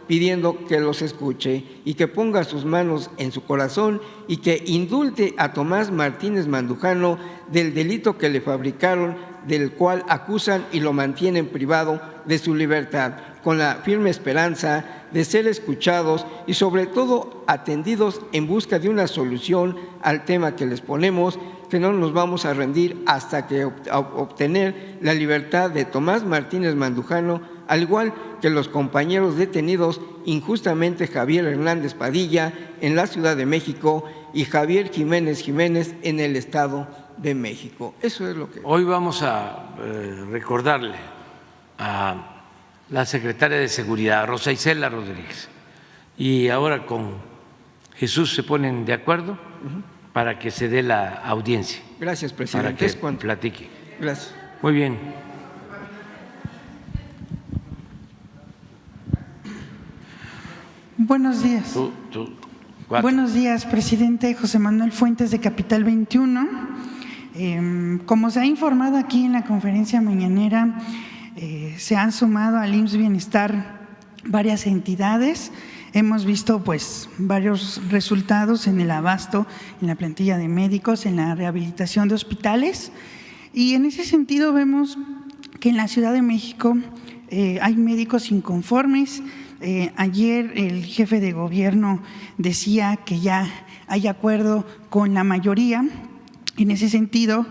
pidiendo que los escuche y que ponga sus manos en su corazón y que indulte a Tomás Martínez Mandujano del delito que le fabricaron, del cual acusan y lo mantienen privado de su libertad, con la firme esperanza de ser escuchados y sobre todo atendidos en busca de una solución al tema que les ponemos, que no nos vamos a rendir hasta que obtener la libertad de Tomás Martínez Mandujano, al igual que los compañeros detenidos injustamente Javier Hernández Padilla en la Ciudad de México y Javier Jiménez Jiménez en el Estado de México. Eso es lo que… Hoy vamos a recordarle a la secretaria de Seguridad, Rosa Isela Rodríguez, y ahora con Jesús se ponen de acuerdo para que se dé la audiencia. Gracias, presidente. Para que platique. Gracias. Muy bien. Buenos días. Buenos días, presidente. José Manuel Fuentes, de Capital 21. Como se ha informado aquí en la conferencia mañanera, se han sumado al IMSS Bienestar varias entidades. Hemos visto pues varios resultados en el abasto, en la plantilla de médicos, en la rehabilitación de hospitales, y en ese sentido vemos que en la Ciudad de México hay médicos inconformes. Ayer el jefe de gobierno decía que ya hay acuerdo con la mayoría. En ese sentido,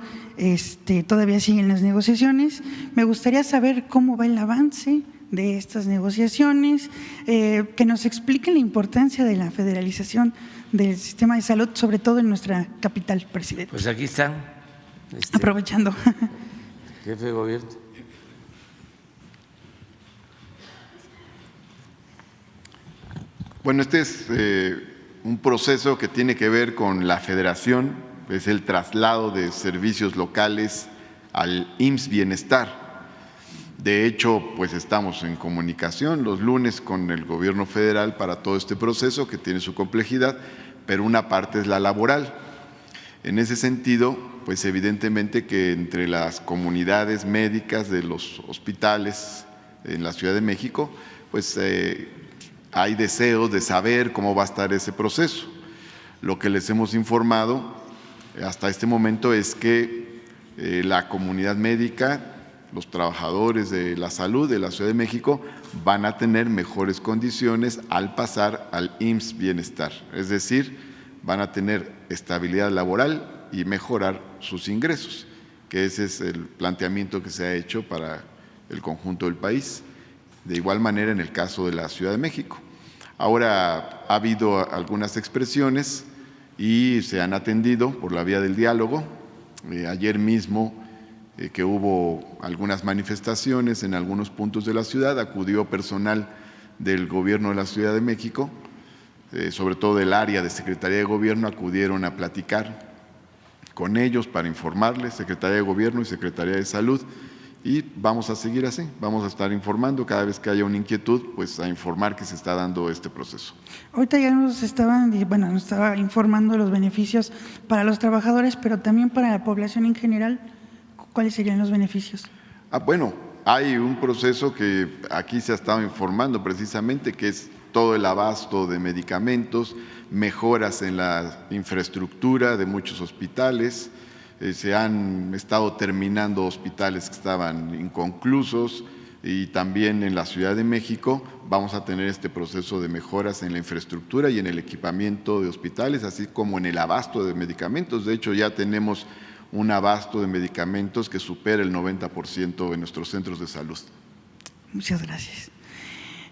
todavía siguen las negociaciones. Me gustaría saber cómo va el avance de estas negociaciones, que nos expliquen la importancia de la federalización del sistema de salud, sobre todo en nuestra capital, presidente. Pues aquí están. Aprovechando. Jefe de gobierno. Bueno, este es un proceso que tiene que ver con la federación, es el traslado de servicios locales al IMSS Bienestar. De hecho, pues estamos en comunicación los lunes con el gobierno federal para todo este proceso que tiene su complejidad, pero una parte es la laboral. En ese sentido, pues evidentemente que entre las comunidades médicas de los hospitales en la Ciudad de México, pues hay deseos de saber cómo va a estar ese proceso. Lo que les hemos informado hasta este momento es que la comunidad médica, los trabajadores de la salud de la Ciudad de México van a tener mejores condiciones al pasar al IMSS Bienestar, es decir, van a tener estabilidad laboral y mejorar sus ingresos, que ese es el planteamiento que se ha hecho para el conjunto del país. De igual manera en el caso de la Ciudad de México. Ahora ha habido algunas expresiones y se han atendido por la vía del diálogo. Ayer mismo que hubo algunas manifestaciones en algunos puntos de la ciudad, acudió personal del gobierno de la Ciudad de México, sobre todo del área de Secretaría de Gobierno, acudieron a platicar con ellos para informarles, Secretaría de Gobierno y Secretaría de Salud. Y vamos a seguir así, vamos a estar informando cada vez que haya una inquietud, pues a informar que se está dando este proceso. Ahorita ya nos estaba informando los beneficios para los trabajadores, pero también para la población en general. ¿Cuáles serían los beneficios? Bueno, hay un proceso que aquí se ha estado informando precisamente, que es todo el abasto de medicamentos, mejoras en la infraestructura de muchos hospitales. Se han estado terminando hospitales que estaban inconclusos y también en la Ciudad de México vamos a tener este proceso de mejoras en la infraestructura y en el equipamiento de hospitales, así como en el abasto de medicamentos. De hecho, ya tenemos un abasto de medicamentos que supera el 90% en nuestros centros de salud. Muchas gracias.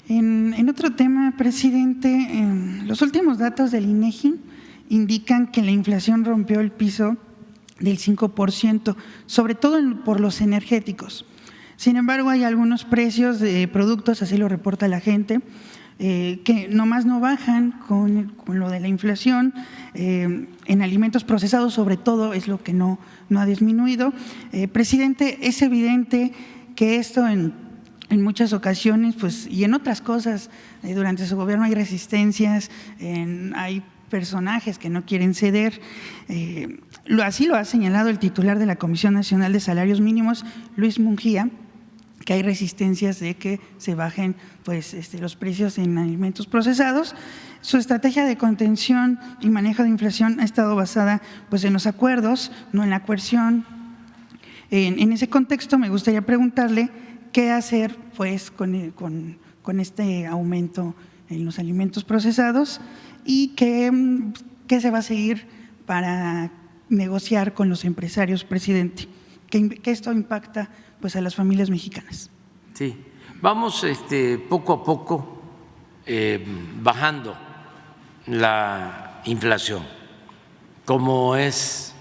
En otro tema, presidente, los últimos datos del INEGI indican que la inflación rompió el piso del 5%, sobre todo por los energéticos. Sin embargo, hay algunos precios de productos, así lo reporta la gente, que nomás no bajan con lo de la inflación. En alimentos procesados, sobre todo, es lo que no ha disminuido. Presidente, es evidente que esto en muchas ocasiones, pues, y en otras cosas, durante su gobierno hay resistencias, hay personajes que no quieren ceder. Así lo ha señalado el titular de la Comisión Nacional de Salarios Mínimos, Luis Mungía, que hay resistencias de que se bajen pues, los precios en alimentos procesados. Su estrategia de contención y manejo de inflación ha estado basada pues, en los acuerdos, no en la coerción. En ese contexto me gustaría preguntarle qué hacer pues, con este aumento en los alimentos procesados y qué se va a seguir para negociar con los empresarios, presidente, que esto impacta pues, a las familias mexicanas. Sí, vamos poco a poco bajando la inflación, como es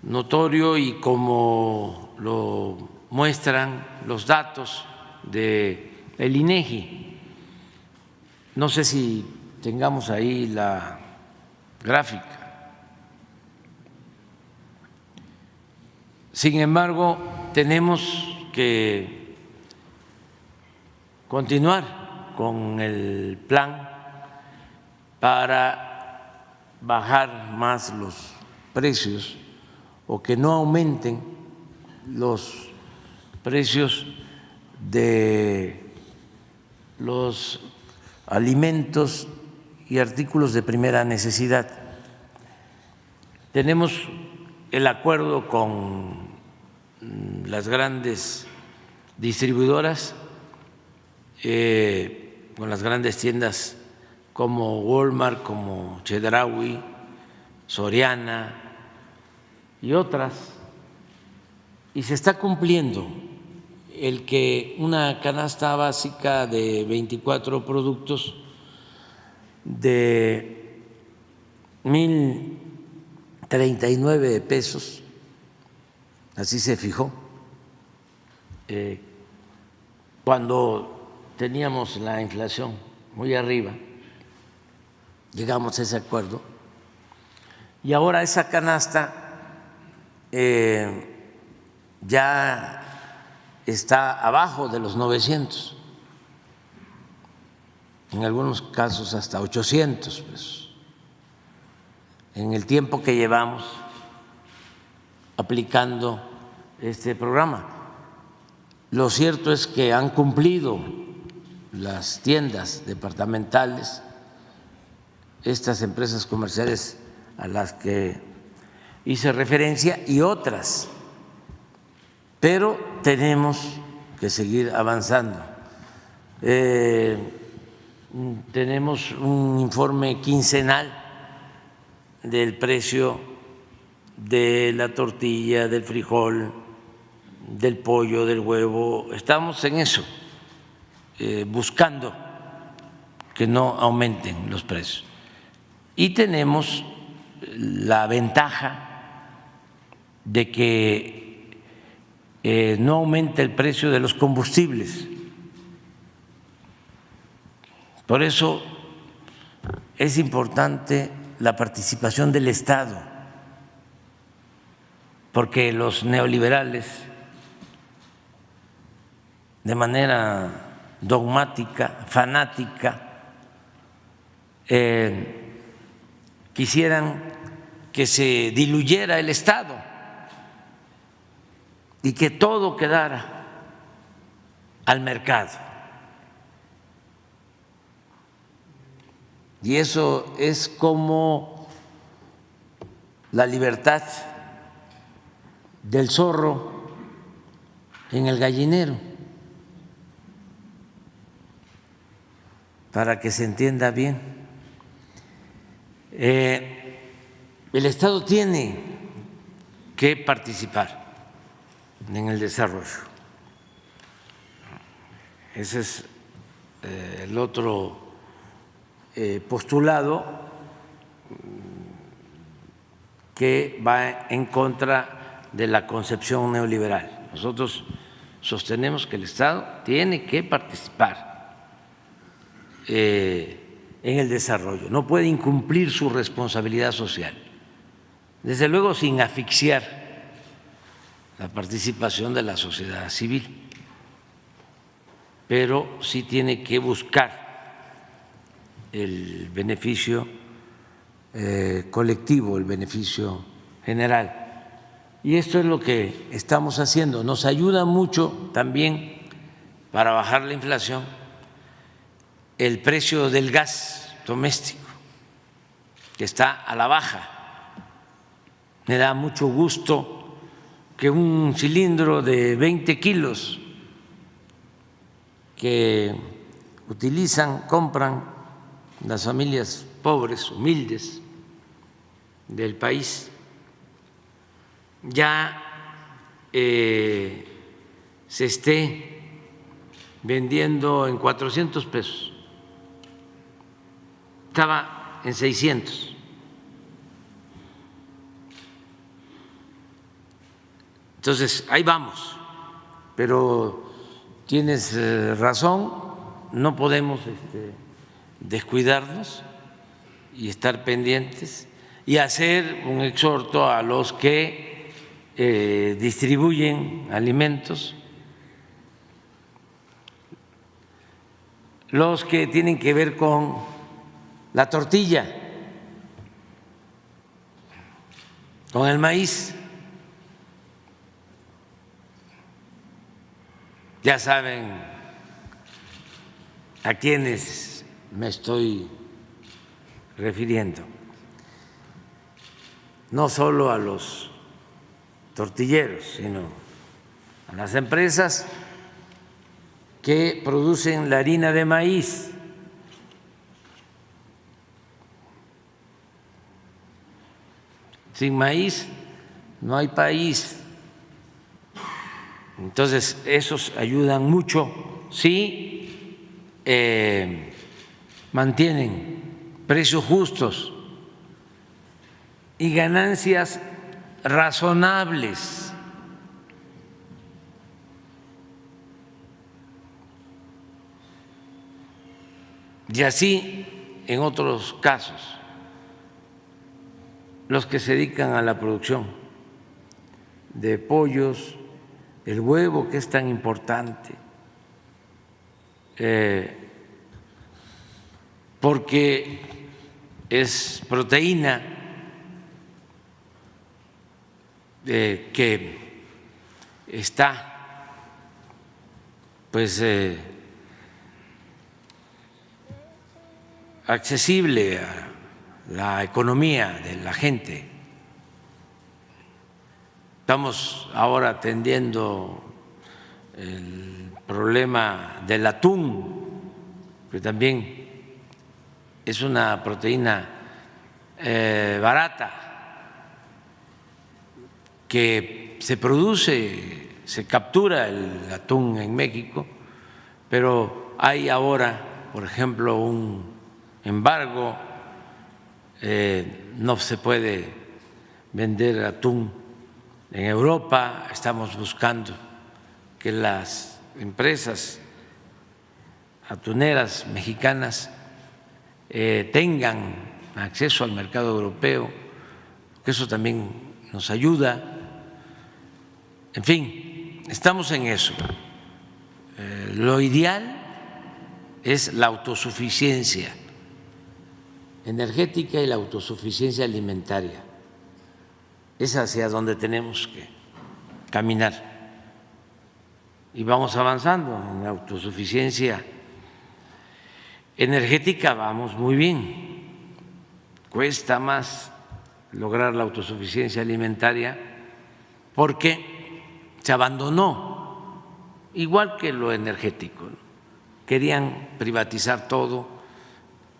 notorio y como lo muestran los datos del INEGI. No sé si tengamos ahí la gráfica. Sin embargo, tenemos que continuar con el plan para bajar más los precios o que no aumenten los precios de los alimentos y artículos de primera necesidad. Tenemos el acuerdo con las grandes distribuidoras, con las grandes tiendas como Walmart, como Chedraui, Soriana y otras, y se está cumpliendo el que una canasta básica de 24 productos de 1,039 pesos, así se fijó, cuando teníamos la inflación muy arriba, llegamos a ese acuerdo, y ahora esa canasta ya está abajo de los 900, en algunos casos hasta 800 pesos, en el tiempo que llevamos aplicando este programa. Lo cierto es que han cumplido las tiendas departamentales, estas empresas comerciales a las que hice referencia y otras, pero tenemos que seguir avanzando. Tenemos un informe quincenal del precio de la tortilla, del frijol, del pollo, del huevo. Estamos en eso, buscando que no aumenten los precios. Y tenemos la ventaja de que no aumente el precio de los combustibles. Por eso es importante la participación del Estado, porque los neoliberales, de manera dogmática, fanática, quisieran que se diluyera el Estado y que todo quedara al mercado. Y eso es como la libertad del zorro en el gallinero, para que se entienda bien. El Estado tiene que participar en el desarrollo. Ese es el otro postulado que va en contra de la concepción neoliberal. Nosotros sostenemos que el Estado tiene que participar en el desarrollo, no puede incumplir su responsabilidad social, desde luego sin asfixiar la participación de la sociedad civil, pero sí tiene que buscar el beneficio colectivo, el beneficio general. Y esto es lo que estamos haciendo. Nos ayuda mucho también para bajar la inflación el precio del gas doméstico, que está a la baja. Me da mucho gusto que un cilindro de 20 kilos que compran las familias pobres, humildes del país, ya se esté vendiendo en 400 pesos. Estaba en 600. Entonces, ahí vamos, pero tienes razón, no podemos descuidarnos y estar pendientes y hacer un exhorto a los que distribuyen alimentos, los que tienen que ver con la tortilla, con el maíz. Ya saben a quiénes me estoy refiriendo, no solo a los tortilleros, sino a las empresas que producen la harina de maíz. Sin maíz no hay país. Entonces, esos ayudan mucho si mantienen precios justos y ganancias razonables. Y así en otros casos, los que se dedican a la producción de pollos, el huevo que es tan importante, porque es proteína que está pues accesible a la economía de la gente. Estamos ahora atendiendo el problema del atún, que también es una proteína barata, que se produce, se captura el atún en México, pero hay ahora, por ejemplo, un embargo, no se puede vender atún en Europa. Estamos buscando que las empresas atuneras mexicanas tengan acceso al mercado europeo, que eso también nos ayuda. En fin, estamos en eso. Lo ideal es la autosuficiencia energética y la autosuficiencia alimentaria. Es hacia donde tenemos que caminar. Y vamos avanzando en la autosuficiencia energética, vamos muy bien. Cuesta más lograr la autosuficiencia alimentaria porque se abandonó, igual que lo energético, ¿no? Querían privatizar todo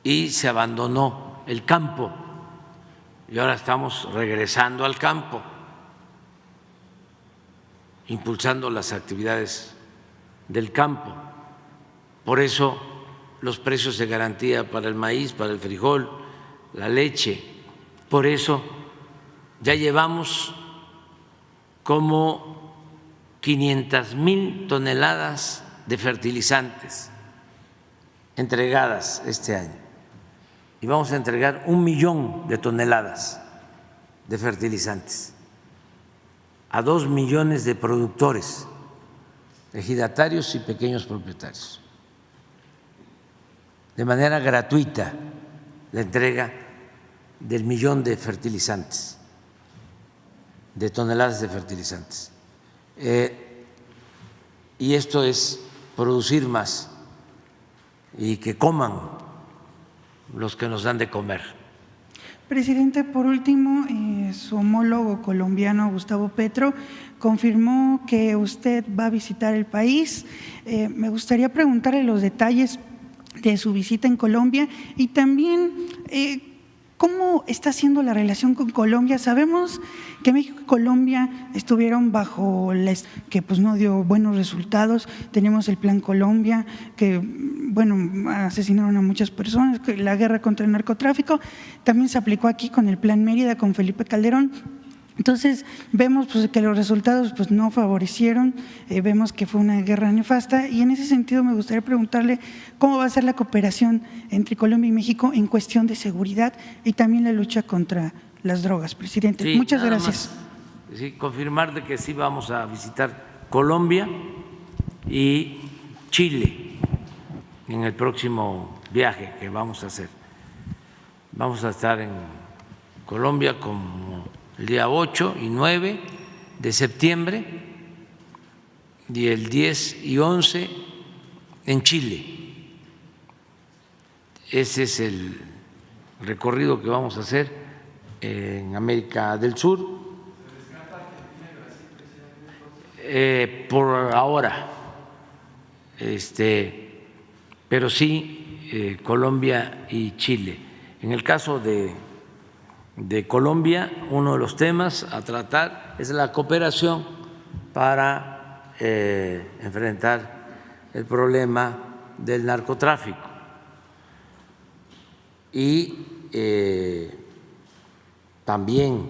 y se abandonó el campo. Y ahora estamos regresando al campo, impulsando las actividades del campo. Por eso los precios de garantía para el maíz, para el frijol, la leche. Por eso ya llevamos como 500,000 toneladas de fertilizantes entregadas este año. Y vamos a entregar 1 millón de toneladas de fertilizantes a 2 millones de productores, ejidatarios y pequeños propietarios, de manera gratuita la entrega del 1 millón de fertilizantes. de toneladas de fertilizantes. Y esto es producir más y que coman los que nos dan de comer. Presidente, por último, su homólogo colombiano, Gustavo Petro, confirmó que usted va a visitar el país. Me gustaría preguntarle los detalles de su visita en Colombia y también ¿cómo está siendo la relación con Colombia? Sabemos que México y Colombia estuvieron bajo que pues no dio buenos resultados. Tenemos el Plan Colombia, que bueno, asesinaron a muchas personas, la guerra contra el narcotráfico. También se aplicó aquí con el Plan Mérida, con Felipe Calderón. Entonces vemos pues, que los resultados pues, no favorecieron, vemos que fue una guerra nefasta y en ese sentido me gustaría preguntarle cómo va a ser la cooperación entre Colombia y México en cuestión de seguridad y también la lucha contra las drogas, presidente. Sí, muchas gracias. Sí, confirmar de que sí vamos a visitar Colombia y Chile en el próximo viaje que vamos a hacer. Vamos a estar en Colombia como el día 8 y 9 de septiembre y el 10 y 11 en Chile. Ese es el recorrido que vamos a hacer en América del Sur. Por ahora, pero sí Colombia y Chile. En el caso de Colombia, uno de los temas a tratar es la cooperación para enfrentar el problema del narcotráfico y también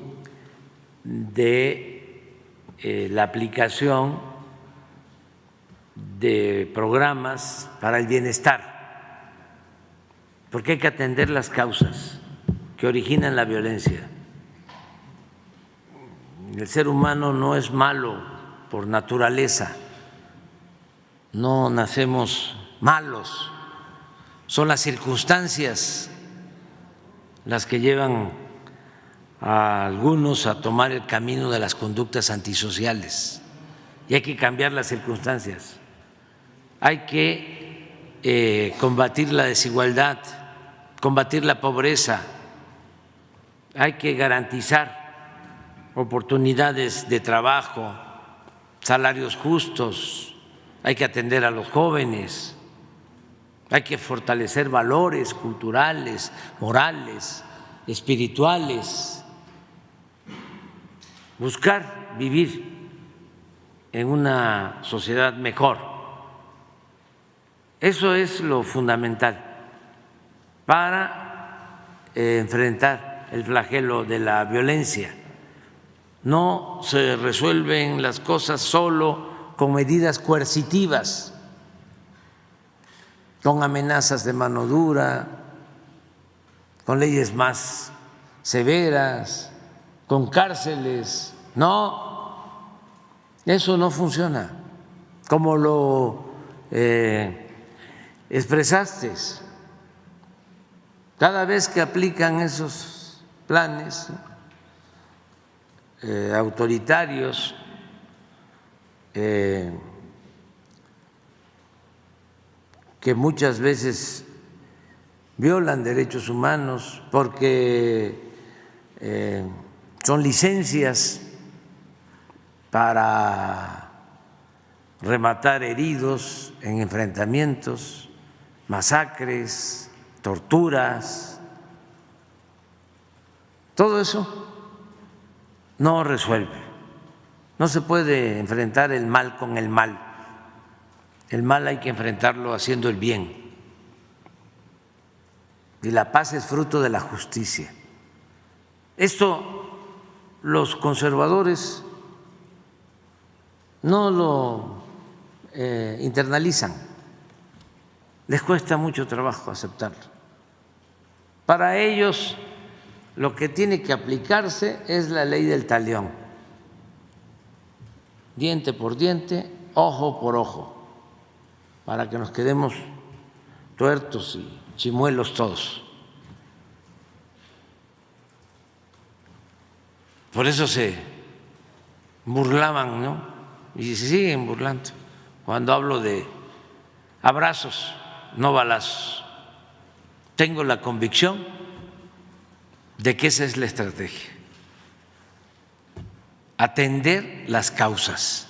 de la aplicación de programas para el bienestar, porque hay que atender las causas que originan la violencia. El ser humano no es malo por naturaleza, no nacemos malos, son las circunstancias las que llevan a algunos a tomar el camino de las conductas antisociales y hay que cambiar las circunstancias, hay que combatir la desigualdad, combatir la pobreza, hay que garantizar oportunidades de trabajo, salarios justos, hay que atender a los jóvenes, hay que fortalecer valores culturales, morales, espirituales, buscar vivir en una sociedad mejor. Eso es lo fundamental para enfrentar el flagelo de la violencia. No se resuelven las cosas solo con medidas coercitivas, con amenazas de mano dura, con leyes más severas, con cárceles. No, eso no funciona. Como lo expresaste, cada vez que aplican esos planes autoritarios, que muchas veces violan derechos humanos porque son licencias para rematar heridos en enfrentamientos, masacres, torturas. Todo eso no resuelve. No se puede enfrentar el mal con el mal. El mal hay que enfrentarlo haciendo el bien. Y la paz es fruto de la justicia. Esto los conservadores no lo internalizan, les cuesta mucho trabajo aceptarlo. Para ellos lo que tiene que aplicarse es la ley del talión, diente por diente, ojo por ojo, para que nos quedemos tuertos y chimuelos todos. Por eso se burlaban, ¿no? Y se siguen burlando cuando hablo de abrazos, no balazos. Tengo la convicción de que esa es la estrategia: atender las causas.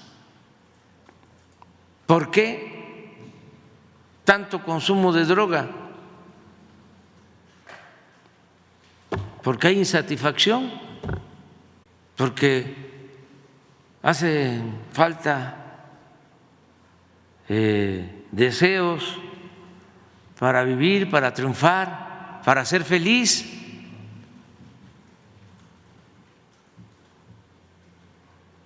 ¿Por qué tanto consumo de droga? Porque hay insatisfacción, porque hace falta deseos para vivir, para triunfar, para ser feliz.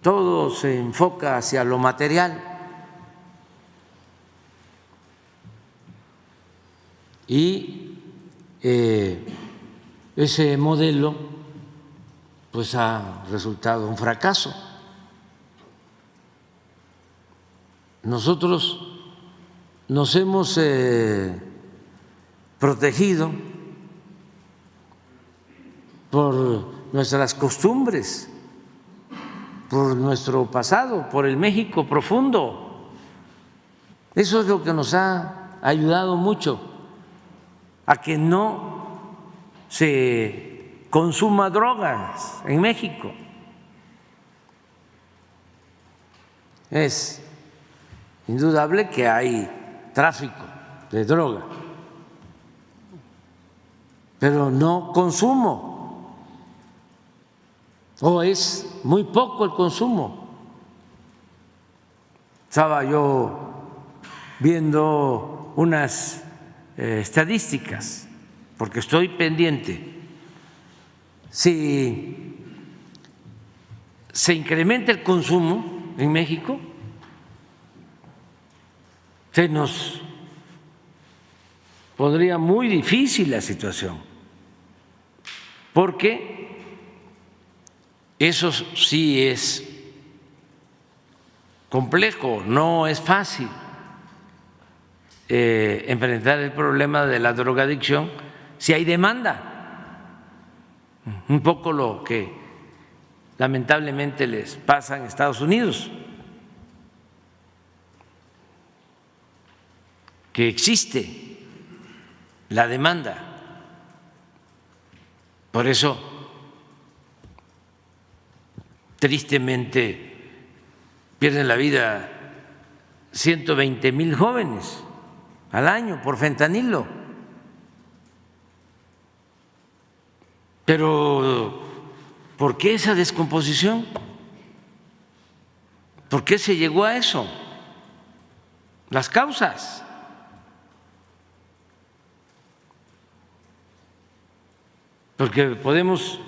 Todo se enfoca hacia lo material y ese modelo pues ha resultado un fracaso. Nosotros nos hemos protegido por nuestras costumbres, por nuestro pasado, por el México profundo. Eso es lo que nos ha ayudado mucho a que no se consuma drogas en México. Es indudable que hay tráfico de droga, pero no consumo, o es muy poco el consumo. Estaba yo viendo unas estadísticas, porque estoy pendiente. Si se incrementa el consumo en México, se nos pondría muy difícil la situación, porque eso sí es complejo, no es fácil enfrentar el problema de la drogadicción si hay demanda. Un poco lo que lamentablemente les pasa en Estados Unidos, que existe la demanda. Por eso, tristemente, pierden la vida 120,000 jóvenes al año por fentanilo. Pero, ¿por qué esa descomposición? ¿Por qué se llegó a eso? Las causas. Porque podemos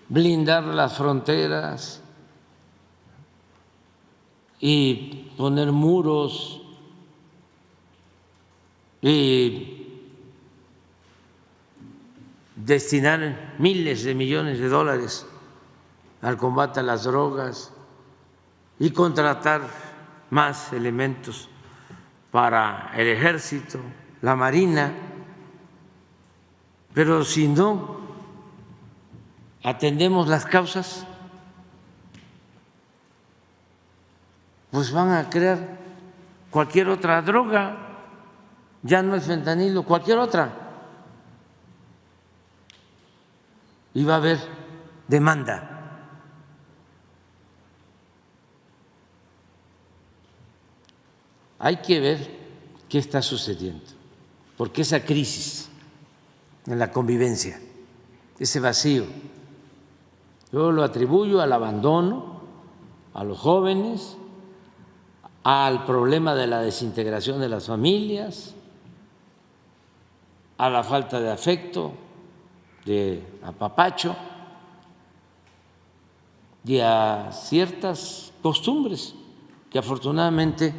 blindar las fronteras y poner muros y destinar miles de millones de dólares al combate a las drogas y contratar más elementos para el ejército, la marina, pero si no atendemos las causas, pues van a crear cualquier otra droga, ya no el fentanilo, cualquier otra. Y va a haber demanda. Hay que ver qué está sucediendo, porque esa crisis en la convivencia, ese vacío, yo lo atribuyo al abandono a los jóvenes, al problema de la desintegración de las familias, a la falta de afecto, de apapacho y a ciertas costumbres que afortunadamente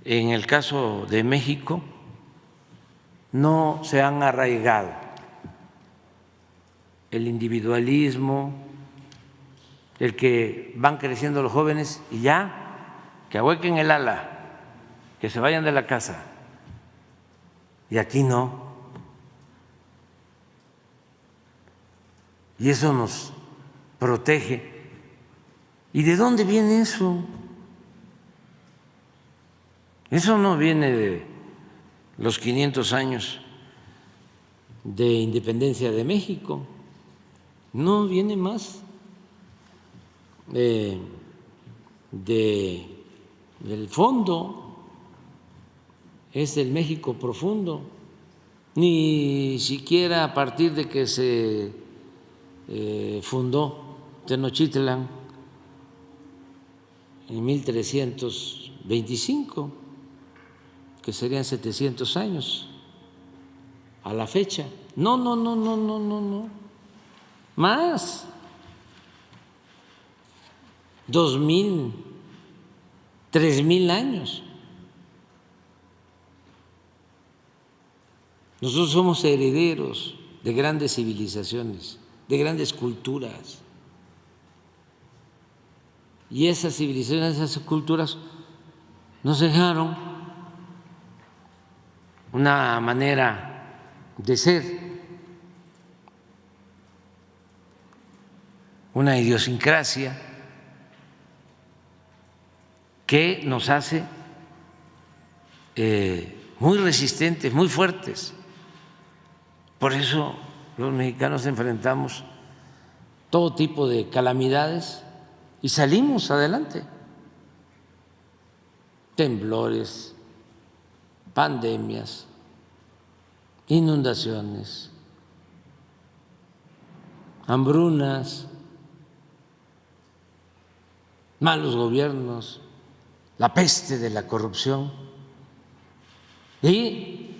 en el caso de México no se han arraigado. El individualismo, el que van creciendo los jóvenes y ya, que ahuequen el ala, que se vayan de la casa. Y aquí no. Y eso nos protege. ¿Y de dónde viene eso? Eso no viene de los 500 años de independencia de México, no viene más del fondo, es del México profundo, ni siquiera a partir de que se fundó Tenochtitlan en 1325, que serían 700 años a la fecha. No, más. 2000, 3000 años. Nosotros somos herederos de grandes civilizaciones, de grandes culturas. Y esas civilizaciones, esas culturas nos dejaron una manera de ser, una idiosincrasia que nos hace muy resistentes, muy fuertes. Por eso los mexicanos enfrentamos todo tipo de calamidades y salimos adelante. Temblores, pandemias, inundaciones, hambrunas, malos gobiernos, la peste de la corrupción, y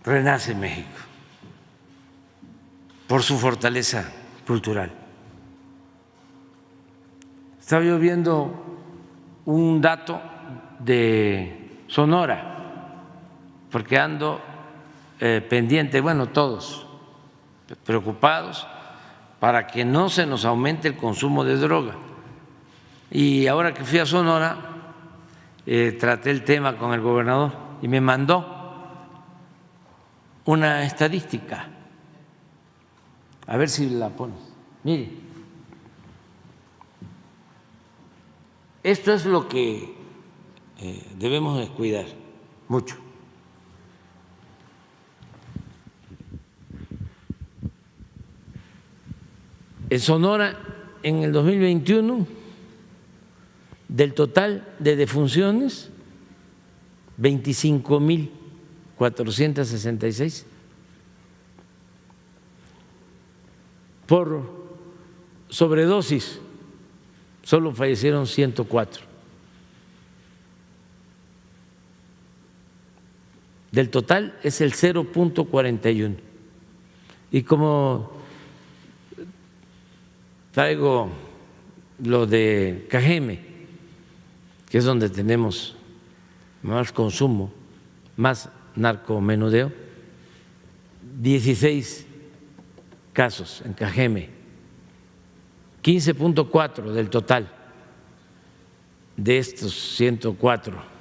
renace México por su fortaleza cultural. Estaba yo viendo un dato de Sonora, porque ando pendiente, bueno, todos preocupados para que no se nos aumente el consumo de droga. Y ahora que fui a Sonora, traté el tema con el gobernador y me mandó una estadística. A ver si la pones. Mire, esto es lo que debemos de cuidar mucho. En Sonora, en el 2021, del total de defunciones, 25,466 por sobredosis, solo fallecieron 104. Del total es el 0,41. Y como traigo lo de Cajeme, que es donde tenemos más consumo, más narcomenudeo, 16 casos en Cajeme, 15,4 del total de estos 104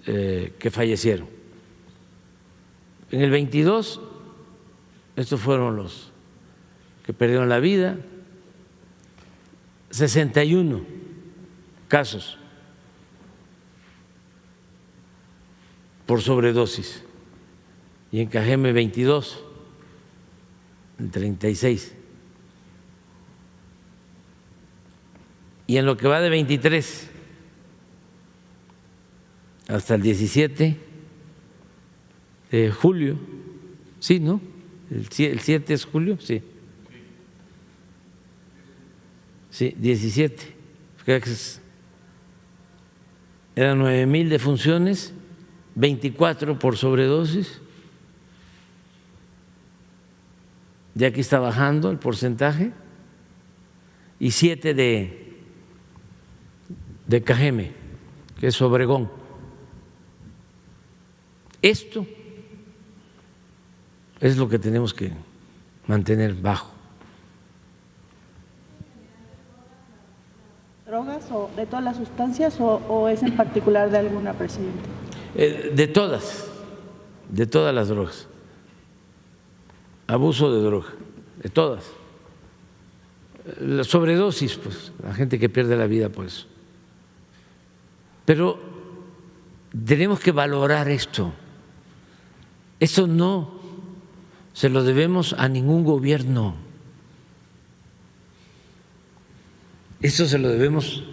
que fallecieron. En el 22, estos fueron los que perdieron la vida, 61 casos por sobredosis, y en Cajeme 22, en 36. Y en lo que va de 23 hasta el 17 de julio, sí, ¿no? El 7 es julio, sí. Sí, 17. Eran 9,000 defunciones, 24 por sobredosis. Ya aquí está bajando el porcentaje, y 7 de Cajeme, que es Obregón. Esto es lo que tenemos que mantener bajo. ¿Drogas o de todas las sustancias o es en particular de alguna, presidente? De todas las drogas. Abuso de droga, de todas. la sobredosis, pues, la gente que pierde la vida por eso. Pero tenemos que valorar esto. Esto no se lo debemos a ningún gobierno. Esto se lo debemos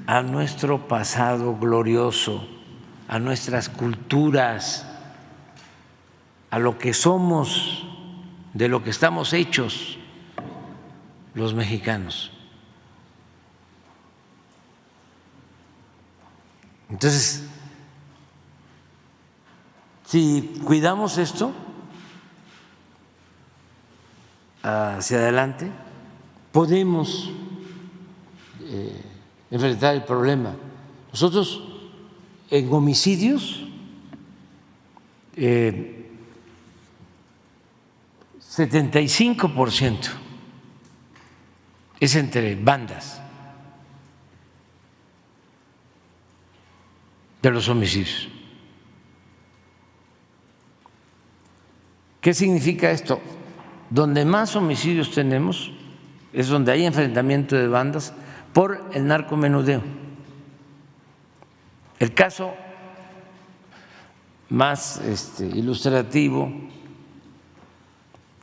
a nuestro pasado glorioso, a nuestras culturas, a lo que somos, de lo que estamos hechos los mexicanos. Entonces, si cuidamos esto hacia adelante, podemos enfrentar el problema. Nosotros en homicidios 75% es entre bandas de los homicidios. ¿Qué significa esto? Donde más homicidios tenemos es donde hay enfrentamiento de bandas por el narcomenudeo. El caso más ilustrativo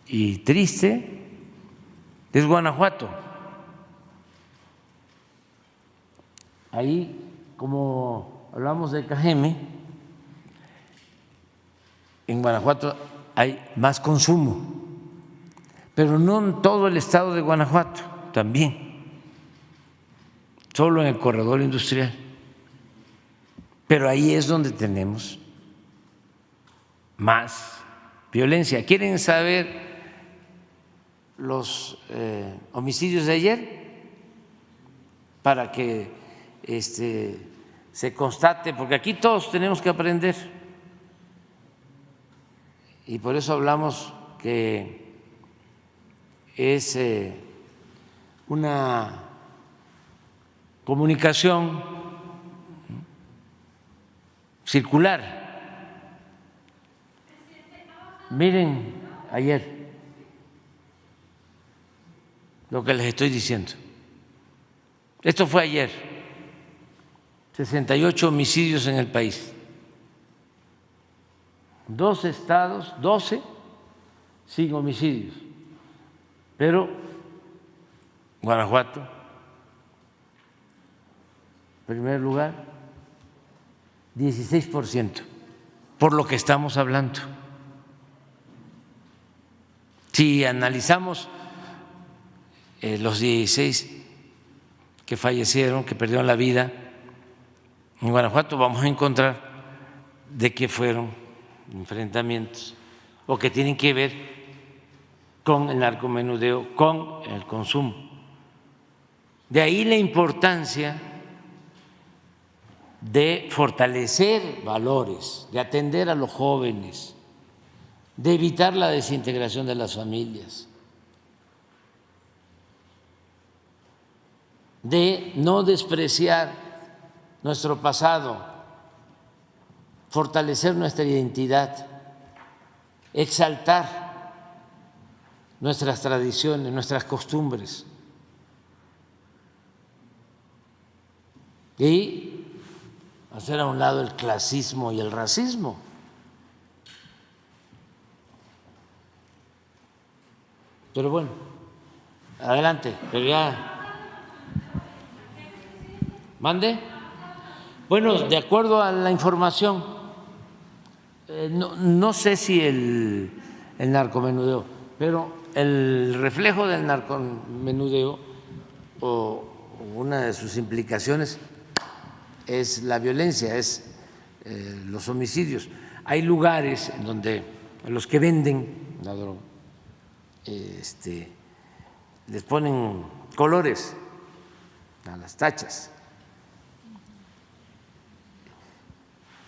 y triste es Guanajuato. Ahí, como hablamos de Cajeme, en Guanajuato hay más consumo, pero no en todo el estado de Guanajuato, también, solo en el corredor industrial. Pero ahí es donde tenemos más violencia. ¿Quieren saber los homicidios de ayer? Para que se constate, porque aquí todos tenemos que aprender. Y por eso hablamos que es una comunicación circular. Miren ayer lo que les estoy diciendo. Esto fue ayer, 68 homicidios en el país. 2 estados, 12 sin homicidios, pero Guanajuato, primer lugar, 16%, por lo que estamos hablando. Si analizamos los 16 que fallecieron, que perdieron la vida en Guanajuato, vamos a encontrar de qué fueron enfrentamientos o que tienen que ver con el narcomenudeo, con el consumo. De ahí la importancia de fortalecer valores, de atender a los jóvenes, de evitar la desintegración de las familias, de no despreciar nuestro pasado, fortalecer nuestra identidad, exaltar nuestras tradiciones, nuestras costumbres y hacer a un lado el clasismo y el racismo. Pero bueno, adelante, pero ya. ¿Mande? Bueno, de acuerdo a la información, no sé si el narcomenudeo, pero el reflejo del narcomenudeo o una de sus implicaciones es la violencia, es los homicidios. Hay lugares en donde los que venden la droga les ponen colores a las tachas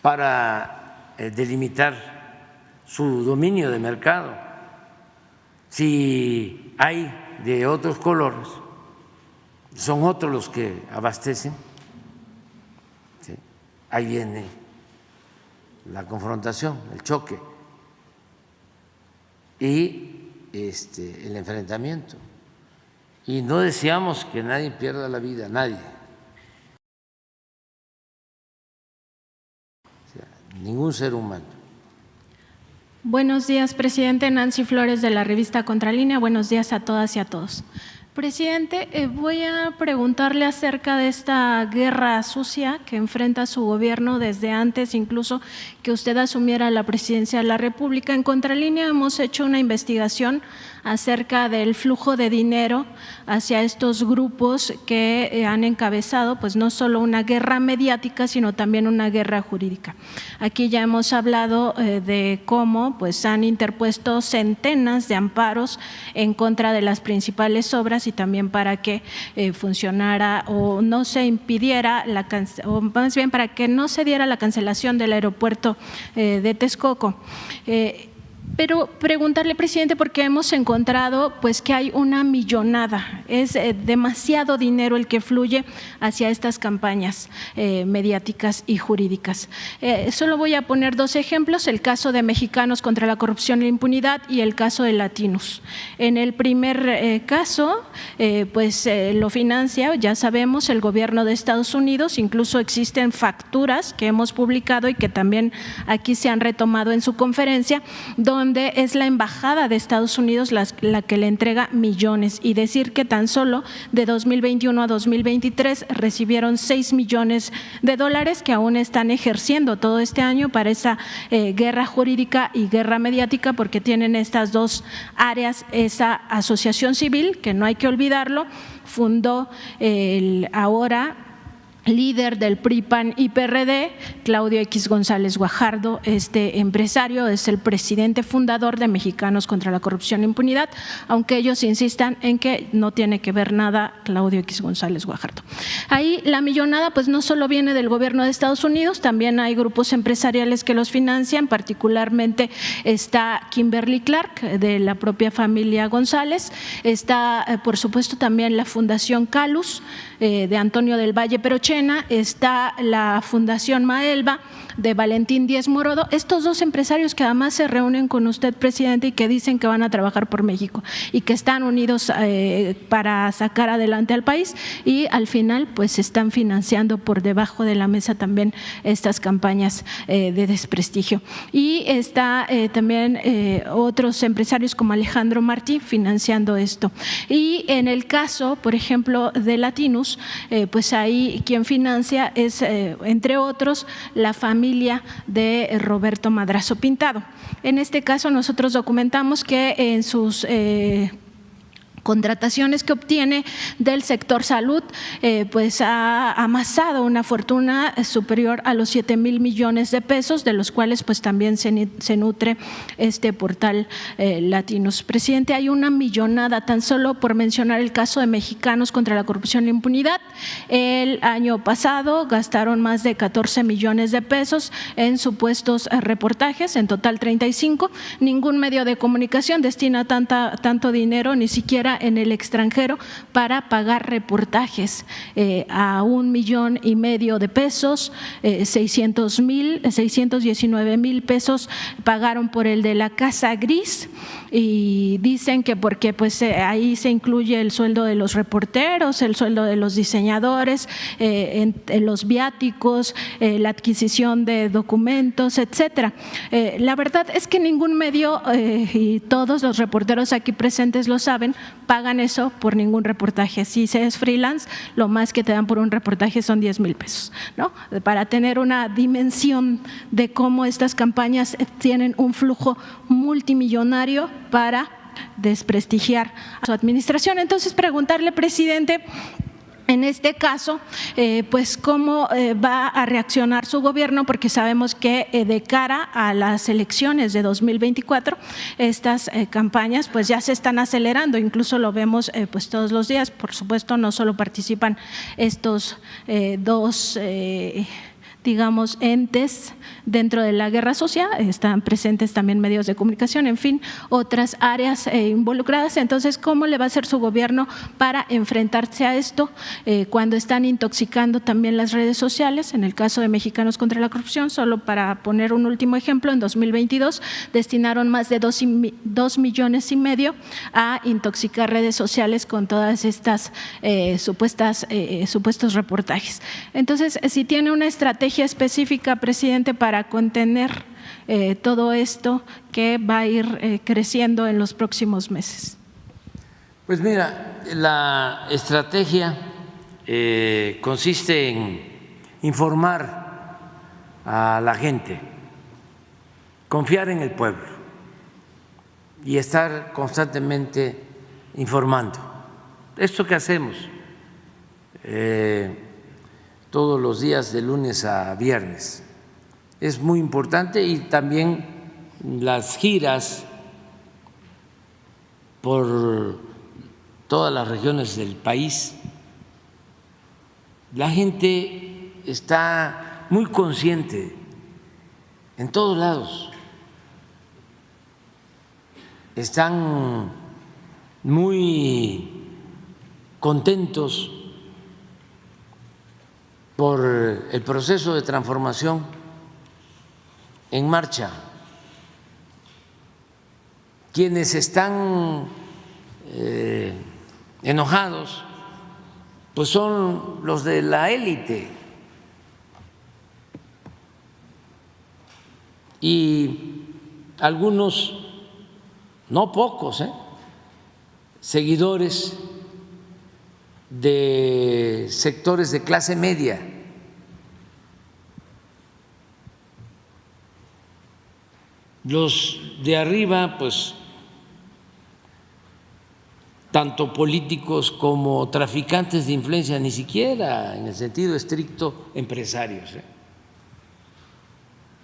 para delimitar su dominio de mercado. Si hay de otros colores, son otros los que abastecen, ¿sí? Ahí viene la confrontación, el choque y el enfrentamiento. y no deseamos que nadie pierda la vida, nadie. O sea, ningún ser humano. Buenos días, presidente. Nancy Flores, de la revista Contralínea. Buenos días a todas y a todos. Presidente, voy a preguntarle acerca de esta guerra sucia que enfrenta su gobierno desde antes incluso que usted asumiera la presidencia de la República. En Contralínea hemos hecho una investigación acerca del flujo de dinero hacia estos grupos que han encabezado pues no solo una guerra mediática, sino también una guerra jurídica. Aquí ya hemos hablado de cómo pues han interpuesto centenas de amparos en contra de las principales obras y también para que funcionara o no se impidiera, o más bien para que no se diera la cancelación del aeropuerto de Texcoco. Pero preguntarle, presidente, porque hemos encontrado pues que hay una millonada, es demasiado dinero el que fluye hacia estas campañas mediáticas y jurídicas. Solo voy a poner dos ejemplos, el caso de Mexicanos contra la Corrupción y la Impunidad y el caso de Latinus. En el primer caso, pues lo financia, ya sabemos, el gobierno de Estados Unidos, incluso existen facturas que hemos publicado y que también aquí se han retomado en su conferencia, donde es la embajada de Estados Unidos la que le entrega millones, y decir que tan solo de 2021 a 2023 recibieron $6 millones que aún están ejerciendo todo este año para esa guerra jurídica y guerra mediática, porque tienen estas dos áreas. Esa asociación civil, que no hay que olvidarlo, fundó el ahora líder del PRI, PAN y PRD, Claudio X González Guajardo. Este empresario es el presidente fundador de Mexicanos contra la Corrupción e Impunidad, aunque ellos insistan en que no tiene que ver nada Claudio X González Guajardo. Ahí la millonada pues no solo viene del gobierno de Estados Unidos, también hay grupos empresariales que los financian, particularmente está Kimberly Clark, de la propia familia González, está por supuesto también la Fundación Calus, de Antonio del Valle Perochena, está la Fundación Maelba de Valentín Díez Morodo. Estos dos empresarios que además se reúnen con usted, presidente, y que dicen que van a trabajar por México y que están unidos para sacar adelante al país, y al final pues están financiando por debajo de la mesa también estas campañas de desprestigio. Y está también otros empresarios como Alejandro Martí financiando esto. Y en el caso, por ejemplo, de Latinus, pues ahí quien financia es, entre otros, la familia de Roberto Madrazo Pintado. En este caso nosotros documentamos que en sus contrataciones que obtiene del sector salud, pues ha amasado una fortuna superior a los 7,000 millones de pesos, de los cuales pues también se nutre este portal Latinus. Presidente, hay una millonada, tan solo por mencionar el caso de Mexicanos contra la Corrupción y la Impunidad. El año pasado gastaron más de 14 millones de pesos en supuestos reportajes, en total 35. Ningún medio de comunicación destina tanto dinero, ni siquiera en el extranjero, para pagar reportajes a 1,5 millones de pesos, 619,000 pesos pagaron por el de la Casa Gris, y dicen que porque pues ahí se incluye el sueldo de los reporteros, el sueldo de los diseñadores, los viáticos, la adquisición de documentos, etcétera. La verdad es que ningún medio y todos los reporteros aquí presentes lo saben, pagan eso por ningún reportaje. Si se es freelance, lo más que te dan por un reportaje son 10,000 pesos, ¿no? Para tener una dimensión de cómo estas campañas tienen un flujo multimillonario para desprestigiar a su administración. Entonces, preguntarle, presidente, en este caso, pues cómo va a reaccionar su gobierno, porque sabemos que de cara a las elecciones de 2024, estas campañas pues ya se están acelerando, incluso lo vemos pues todos los días. Por supuesto, no solo participan estos dos digamos, entes dentro de la guerra sucia, están presentes también medios de comunicación, en fin, otras áreas involucradas. Entonces, ¿cómo le va a hacer su gobierno para enfrentarse a esto cuando están intoxicando también las redes sociales? En el caso de Mexicanos contra la Corrupción, solo para poner un último ejemplo, en 2022 destinaron más de 2,5 millones a intoxicar redes sociales con todas estas supuestos reportajes. Entonces, si tiene una estrategia específica, presidente, para contener todo esto que va a ir creciendo en los próximos meses. Pues mira, la estrategia consiste en informar a la gente, confiar en el pueblo y estar constantemente informando. Esto que hacemos todos los días de lunes a viernes es muy importante, y también las giras por todas las regiones del país. La gente está muy consciente en todos lados, están muy contentos por el proceso de transformación en marcha. Quienes están enojados, pues son los de la élite, y algunos, no pocos, seguidores de sectores de clase media. Los de arriba, pues, tanto políticos como traficantes de influencia, ni siquiera en el sentido estricto empresarios,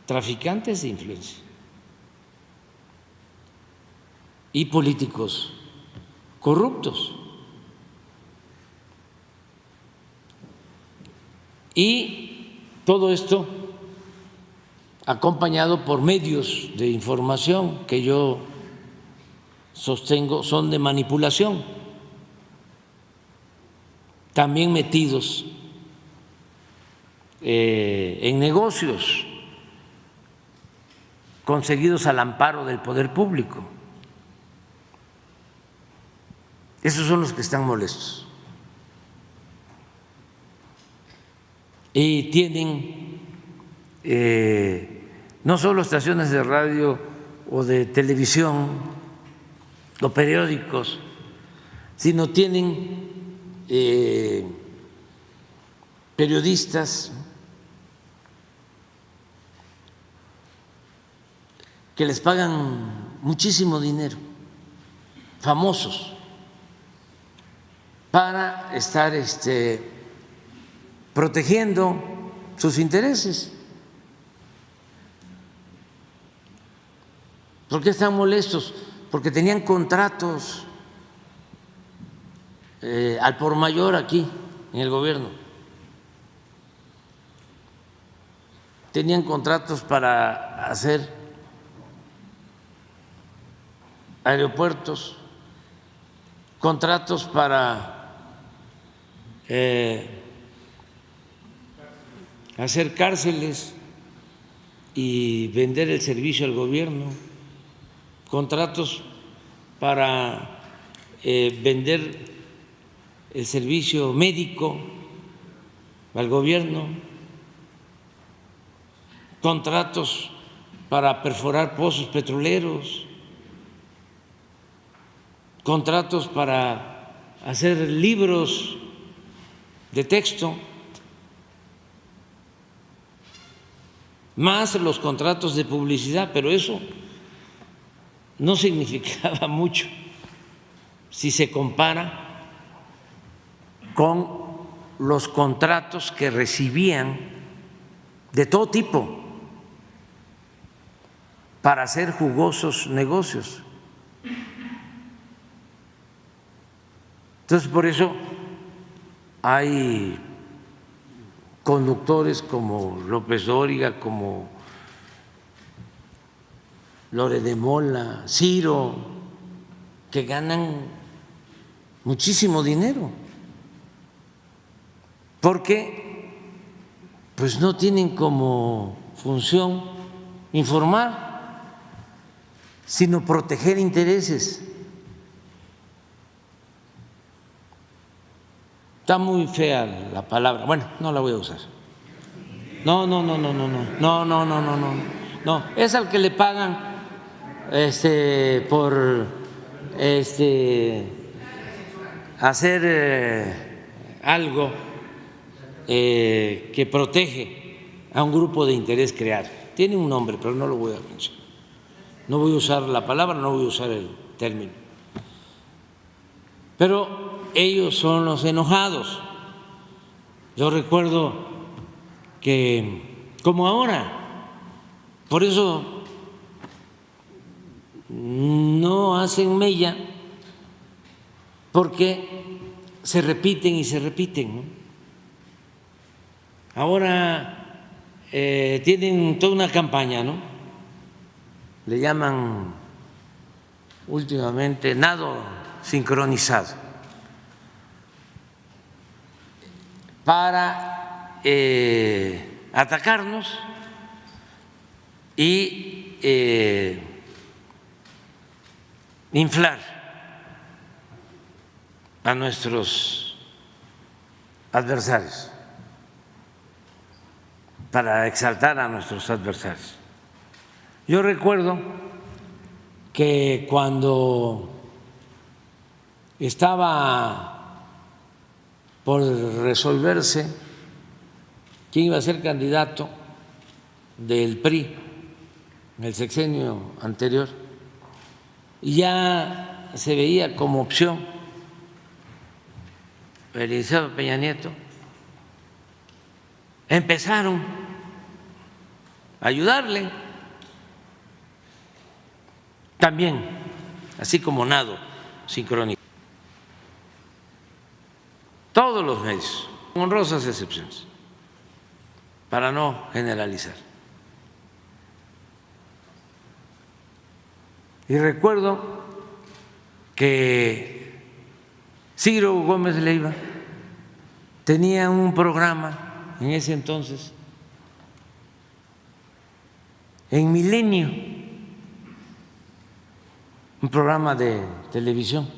traficantes de influencia, y políticos corruptos. Y todo esto acompañado por medios de información que yo sostengo son de manipulación, también metidos en negocios conseguidos al amparo del poder público. Esos son los que están molestos y tienen no solo estaciones de radio o de televisión o periódicos, sino tienen periodistas que les pagan muchísimo dinero, famosos, para estar protegiendo sus intereses. ¿Por qué están molestos? Porque tenían contratos al por mayor aquí en el gobierno. Tenían contratos para hacer aeropuertos, contratos para hacer cárceles y vender el servicio al gobierno, contratos para vender el servicio médico al gobierno, contratos para perforar pozos petroleros, contratos para hacer libros de texto, más los contratos de publicidad, pero eso no significaba mucho si se compara con los contratos que recibían de todo tipo para hacer jugosos negocios. Entonces, por eso hay conductores como López Dóriga, como Lore de Mola, Ciro, que ganan muchísimo dinero, porque pues no tienen como función informar, sino proteger intereses. Está muy fea la palabra, bueno, no la voy a usar. No, es al que le pagan por hacer algo que protege a un grupo de interés creado. Tiene un nombre, pero no lo voy a mencionar. No voy a usar la palabra, no voy a usar el término. Pero ellos son los enojados. Yo recuerdo que, como ahora, por eso no hacen mella, porque se repiten y se repiten, ¿no? Ahora tienen toda una campaña, ¿no? Le llaman últimamente nado sincronizado, para atacarnos y inflar a nuestros adversarios, para exaltar a nuestros adversarios. Yo recuerdo que cuando estaba por resolverse quién iba a ser candidato del PRI en el sexenio anterior, y ya se veía como opción Eliseo Peña Nieto, empezaron a ayudarle también, así como nado sincrónico. Todos los medios, con honrosas excepciones, para no generalizar. Y recuerdo que Ciro Gómez Leiva tenía un programa en ese entonces en Milenio, un programa de televisión.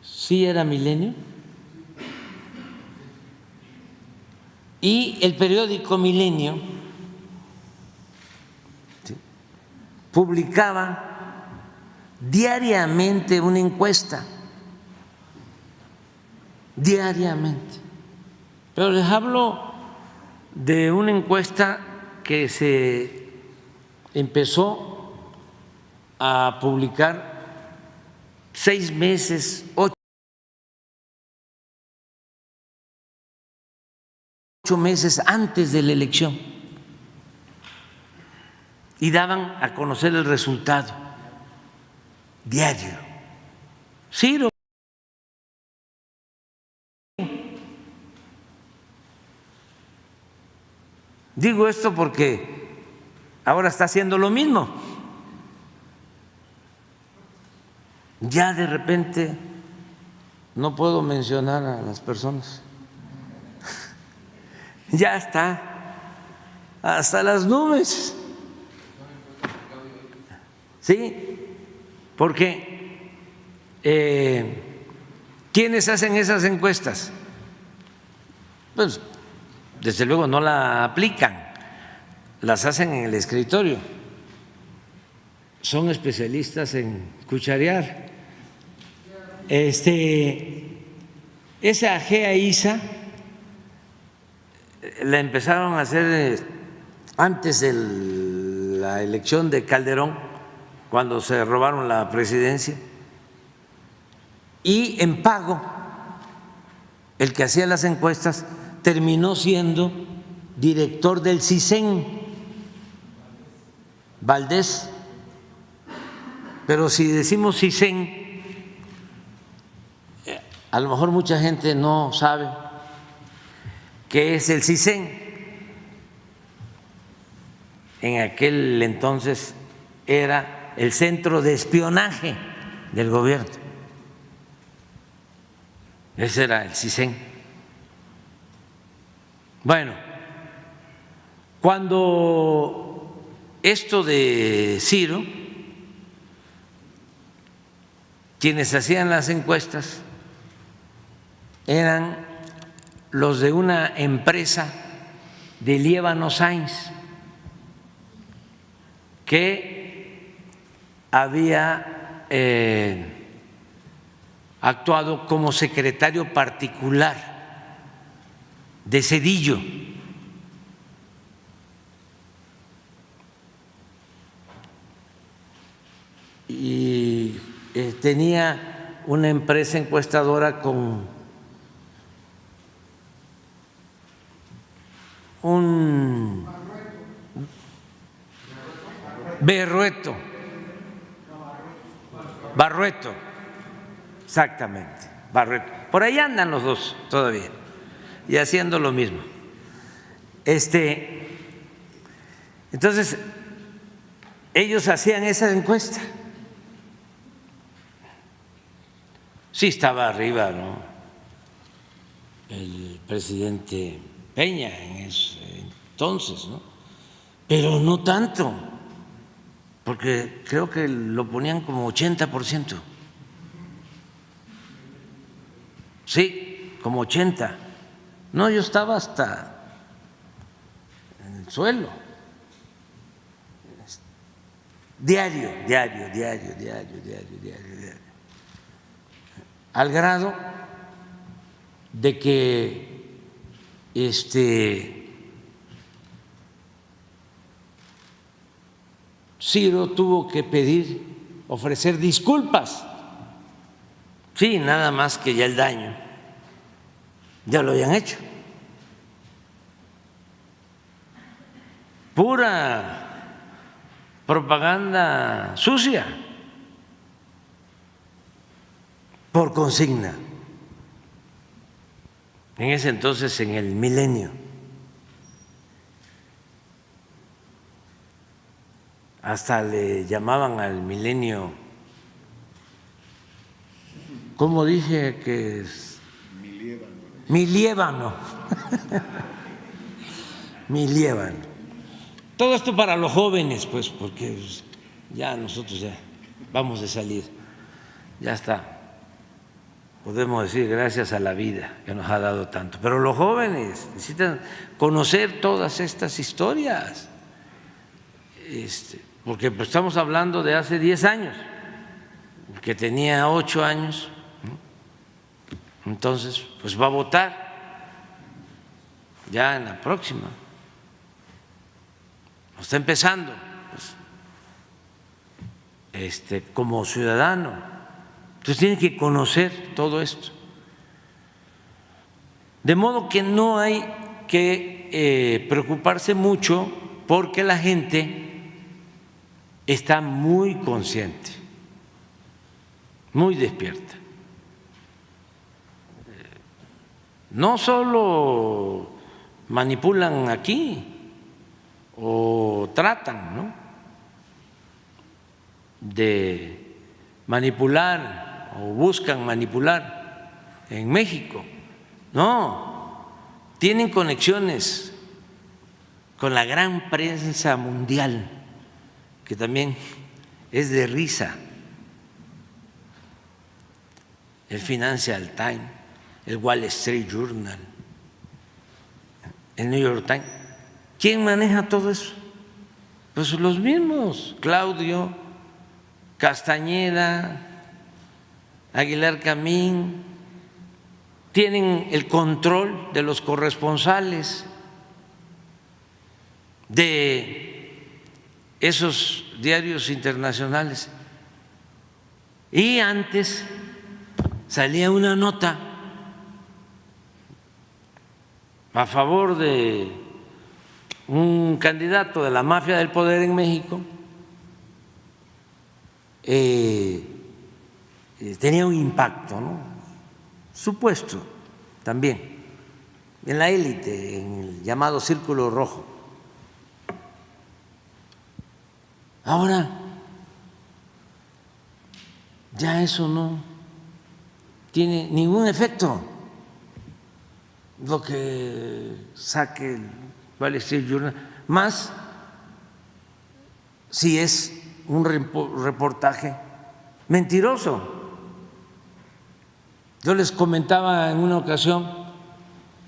¿Sí era Milenio? Y el periódico Milenio publicaba diariamente una encuesta, diariamente. Pero les hablo de una encuesta que se empezó a publicar 6 meses, 8 meses antes de la elección, y daban a conocer el resultado diario. Ciro. Digo esto porque ahora está haciendo lo mismo. Ya de repente no puedo mencionar a las personas. Ya está hasta las nubes. ¿Sí? Porque ¿quiénes hacen esas encuestas? Pues desde luego no la aplican, las hacen en el escritorio. Son especialistas en cucharear. Esa GEA-ISA la empezaron a hacer antes de la elección de Calderón, cuando se robaron la presidencia, y en pago el que hacía las encuestas terminó siendo director del CISEN, Valdés. Pero si decimos CISEN, a lo mejor mucha gente no sabe qué es el CISEN. en aquel entonces era el centro de espionaje del gobierno. Ese era el CISEN. Bueno, cuando esto de Ciro, quienes hacían las encuestas eran los de una empresa de Líbano Sainz que había actuado como secretario particular de Zedillo. Y tenía una empresa encuestadora con un Barrueto, exactamente, Barrueto. Por ahí andan los dos todavía y haciendo lo mismo. Entonces, ellos hacían esa encuesta. Sí estaba arriba, ¿no?, el presidente Peña en ese entonces, ¿no?, pero no tanto, porque creo que lo ponían como 80%. Sí, como 80. No, yo estaba hasta en el suelo. Diario. Al grado de que Ciro tuvo que ofrecer disculpas. Sí, nada más que ya el daño ya lo habían hecho. Pura propaganda sucia por consigna. En ese entonces, en el Milenio. Hasta le llamaban al Milenio, ¿cómo dije que es? Miliébano. Miliébano. Todo esto para los jóvenes, pues, porque ya nosotros ya vamos de salir. Ya está. Podemos decir gracias a la vida que nos ha dado tanto. Pero los jóvenes necesitan conocer todas estas historias. Porque pues estamos hablando de hace 10 años, que tenía 8 años, entonces pues va a votar ya en la próxima, está empezando pues, como ciudadano, entonces tiene que conocer todo esto, de modo que no hay que preocuparse mucho porque la gente está muy consciente, muy despierta. No solo manipulan aquí o tratan, ¿no?, de manipular o buscan manipular en México. No, tienen conexiones con la gran prensa mundial, que también es de risa, el Financial Times, el Wall Street Journal, el New York Times. ¿Quién maneja todo eso? Pues los mismos, Claudio, Castañeda, Aguilar Camín, tienen el control de los corresponsales de esos diarios internacionales. Y antes salía una nota a favor de un candidato de la mafia del poder en México, tenía un impacto, ¿no?, supuesto también en la élite, en el llamado Círculo Rojo. Ahora, ya eso no tiene ningún efecto. Lo que saque el Wall Street Journal, más si es un reportaje mentiroso. Yo les comentaba en una ocasión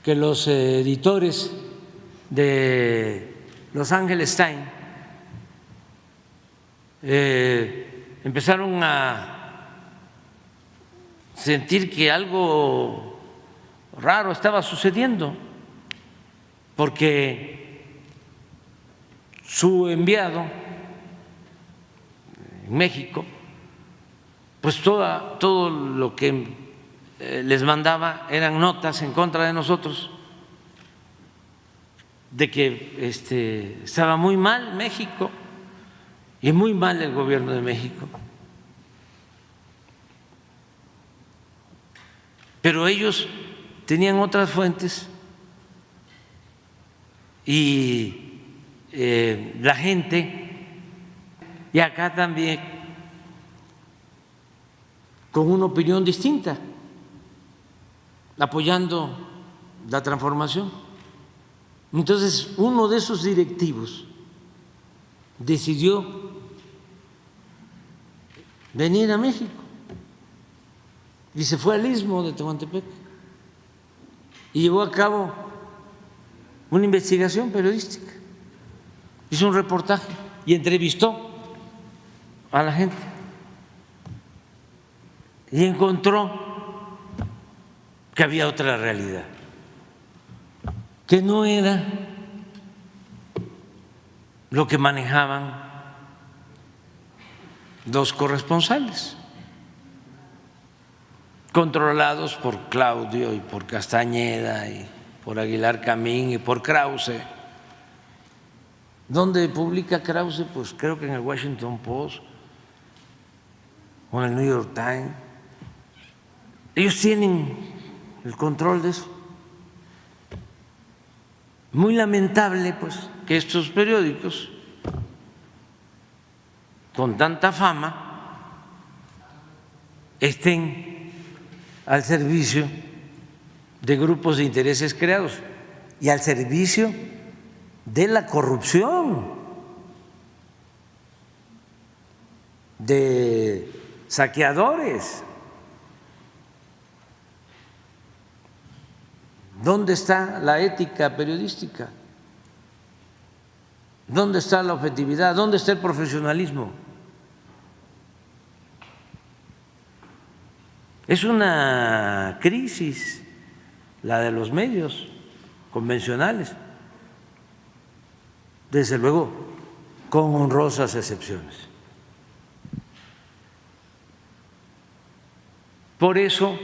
que los editores de Los Angeles Times empezaron a sentir que algo raro estaba sucediendo, porque su enviado en México, pues todo lo que les mandaba eran notas en contra de nosotros, de que estaba muy mal México y muy mal el gobierno de México. Pero ellos tenían otras fuentes y la gente, y acá también, con una opinión distinta, apoyando la transformación. Entonces, uno de esos directivos decidió venir a México y se fue al Istmo de Tehuantepec y llevó a cabo una investigación periodística, hizo un reportaje y entrevistó a la gente y encontró que había otra realidad, que no era lo que manejaban los corresponsales, controlados por Claudio y por Castañeda y por Aguilar Camín y por Krause. ¿Dónde publica Krause? Pues creo que en el Washington Post o en el New York Times. Ellos tienen el control de eso. Muy lamentable, pues, que estos periódicos con tanta fama estén al servicio de grupos de intereses creados y al servicio de la corrupción, de saqueadores. ¿Dónde está la ética periodística? ¿Dónde está la objetividad? ¿Dónde está el profesionalismo? Es una crisis la de los medios convencionales, desde luego con honrosas excepciones. Por eso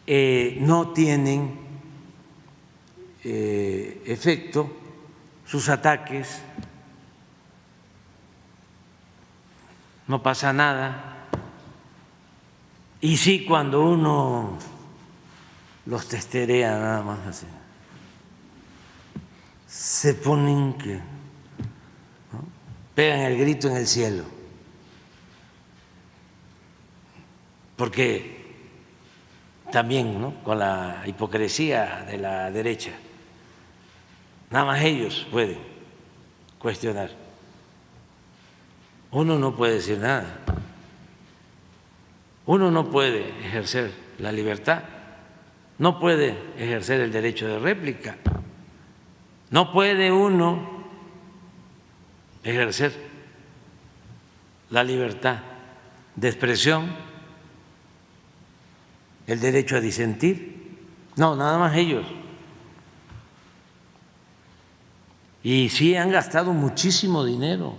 no tienen efecto sus ataques, no pasa nada. Y sí, cuando uno los testerea nada más así, se ponen que, ¿no?, pegan el grito en el cielo, porque también, ¿no?, con la hipocresía de la derecha, nada más ellos pueden cuestionar. Uno no puede decir nada. Uno no puede ejercer la libertad, no puede ejercer el derecho de réplica, no puede uno ejercer la libertad de expresión, el derecho a disentir. No, nada más ellos. Y sí han gastado muchísimo dinero,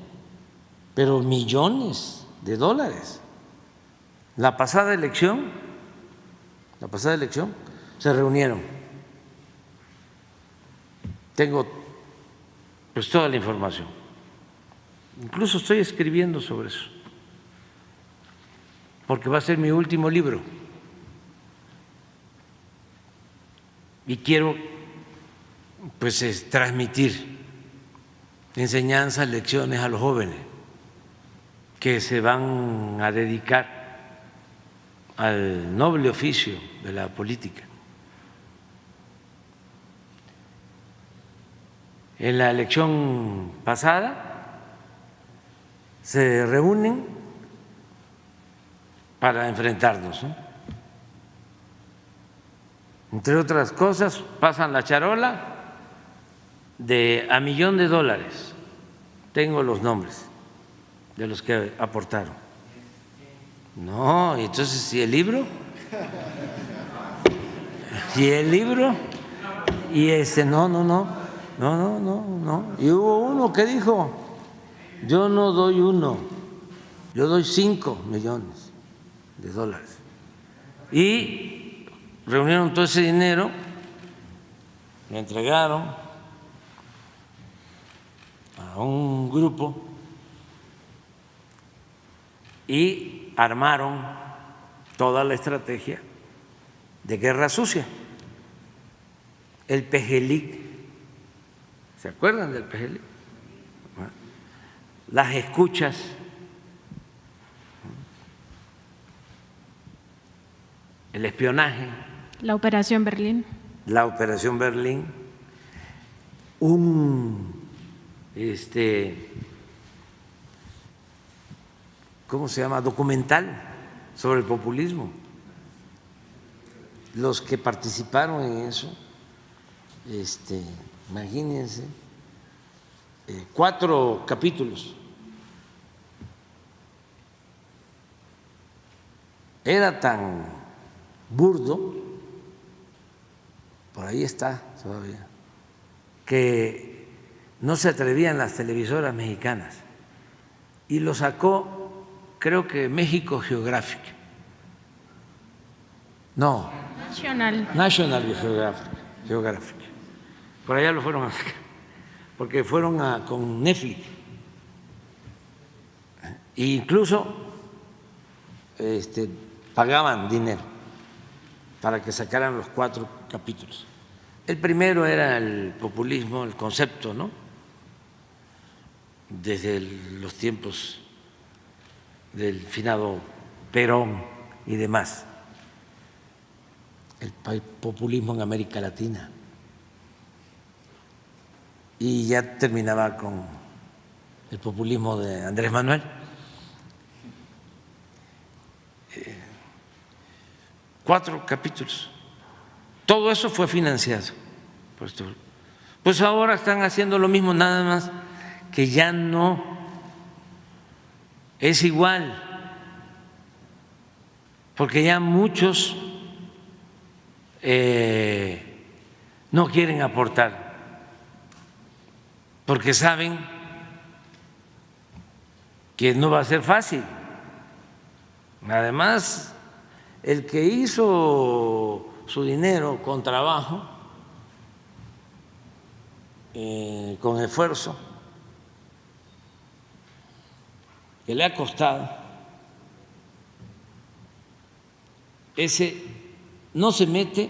pero millones de dólares. La pasada elección se reunieron. Tengo pues toda la información. Incluso estoy escribiendo sobre eso, porque va a ser mi último libro. Y quiero pues transmitir enseñanzas, lecciones a los jóvenes. que se van a dedicar al noble oficio de la política. En la elección pasada se reúnen para enfrentarnos, ¿no? Entre otras cosas, pasan la charola de $1 millón. Tengo los nombres de los que aportaron. No, y entonces, ¿y el libro? ¿Y el libro? Y no. Y hubo uno que dijo, yo no doy 1, yo doy $5 millones. Y reunieron todo ese dinero, lo entregaron a un grupo y armaron toda la estrategia de guerra sucia, el Pejelic. ¿Se acuerdan del Pejelic? Las escuchas, el espionaje, la Operación Berlín, un ¿cómo se llama? Documental sobre el populismo. Los que participaron en eso, imagínense, 4 capítulos. Era tan burdo, por ahí está todavía, que no se atrevían las televisoras mexicanas y lo sacó, creo que México Geographic. No, National Geographic. Por allá lo fueron a sacar, porque fueron con Netflix. E incluso pagaban dinero para que sacaran los 4 capítulos. El primero era el populismo, el concepto, ¿no? Desde los tiempos del finado Perón y demás, el populismo en América Latina. Y ya terminaba con el populismo de Andrés Manuel. 4 capítulos. Todo eso fue financiado por este grupo. Pues ahora están haciendo lo mismo, nada más que ya no es igual, porque ya muchos no quieren aportar, porque saben que no va a ser fácil. Además, el que hizo su dinero con trabajo, con esfuerzo, que le ha costado, ese no se mete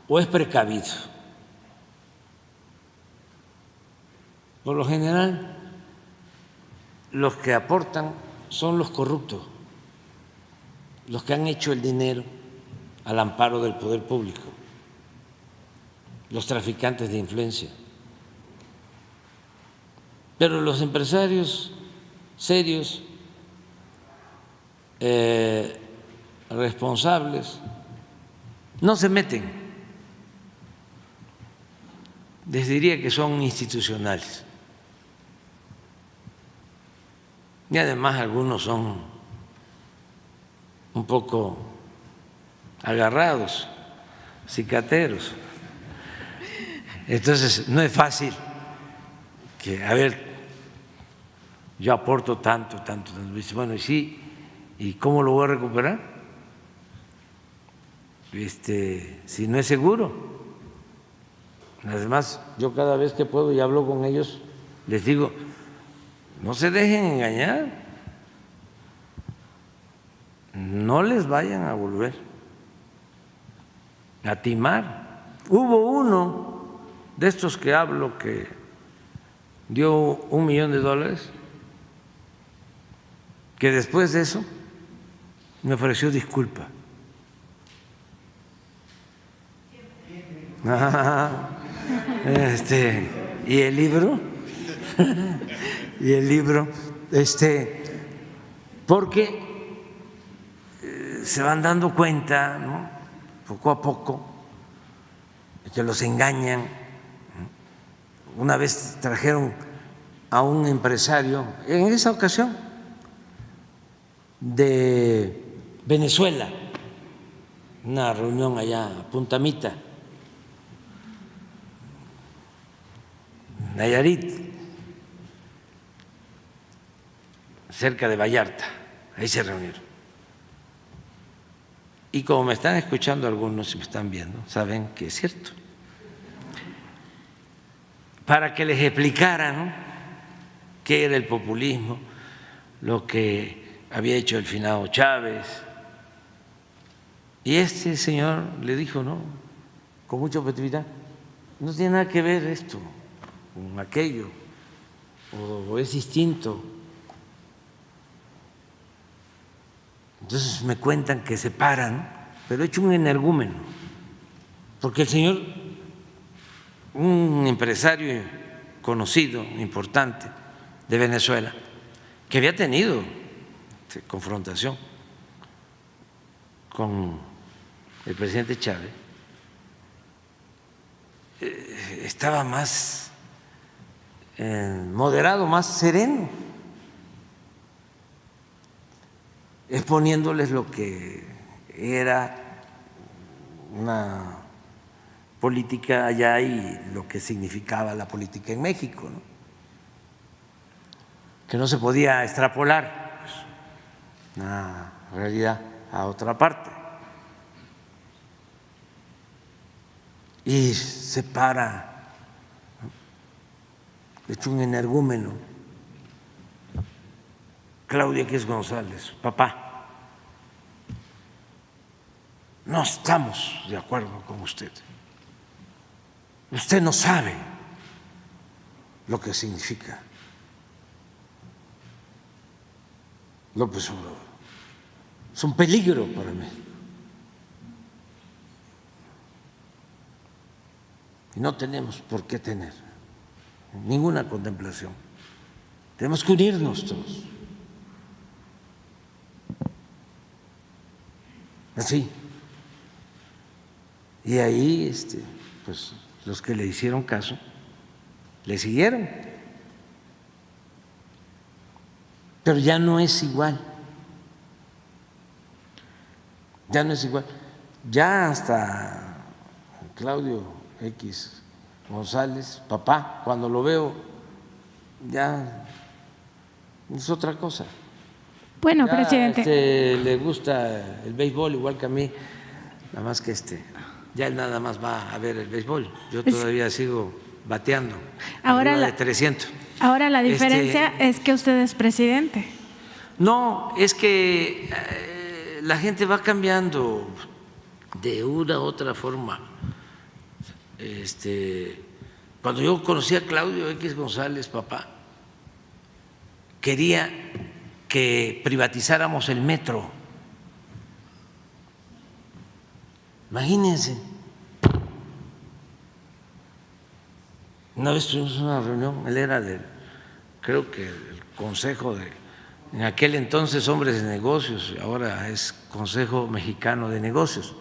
o es precavido. Por lo general, los que aportan son los corruptos, los que han hecho el dinero al amparo del poder público, los traficantes de influencia. Pero los empresarios serios, responsables, no se meten. Les diría que son institucionales. Y además algunos son un poco agarrados, cicateros. Entonces no es fácil que, a ver, yo aporto tanto. Bueno, y sí, ¿y cómo lo voy a recuperar? Si no es seguro. Además, yo cada vez que puedo y hablo con ellos, les digo, no se dejen engañar, no les vayan a volver a timar. Hubo uno de estos que hablo que dio $1 millón que después de eso me ofreció disculpa. Y el libro, porque se van dando cuenta, ¿no?, poco a poco, que los engañan. Una vez trajeron a un empresario, en esa ocasión, de Venezuela, una reunión allá a Punta Mita, Nayarit, cerca de Vallarta, ahí se reunieron. Y como me están escuchando algunos y me están viendo, saben que es cierto. Para que les explicaran qué era el populismo, lo que había hecho el finado Chávez. Y este señor le dijo, no, con mucha objetividad, no tiene nada que ver esto con aquello, o es distinto. Entonces me cuentan que se paran, pero he hecho un energúmeno, porque el señor, un empresario conocido, importante, de Venezuela, que había tenido confrontación con el presidente Chávez, estaba más moderado, más sereno, exponiéndoles lo que era una política allá y lo que significaba la política en México, ¿no?, que no se podía extrapolar, pues, una realidad a otra parte. Y se para, ¿no?, hecho un energúmeno, Claudia X González, papá, no estamos de acuerdo con usted. Usted no sabe lo que significa López Obrador. Es un peligro para mí. Y no tenemos por qué tener ninguna contemplación. Tenemos que unirnos todos. Así. Y ahí, pues los que le hicieron caso, le siguieron. Pero ya no es igual. Ya no es igual. Ya hasta Claudio X González, papá, cuando lo veo, ya es otra cosa. Bueno, Ya, presidente. le gusta el béisbol igual que a mí, nada más que ya él nada más va a ver el béisbol. Yo todavía sigo bateando. Ahora de 300. Ahora la diferencia es que usted es presidente. No, es que la gente va cambiando de una u otra forma. Cuando yo conocí a Claudio X González, papá, quería que privatizáramos el metro. Imagínense. Una vez tuvimos una reunión, él era creo que el consejo en aquel entonces Hombres de Negocios, ahora es Consejo Mexicano de Negocios,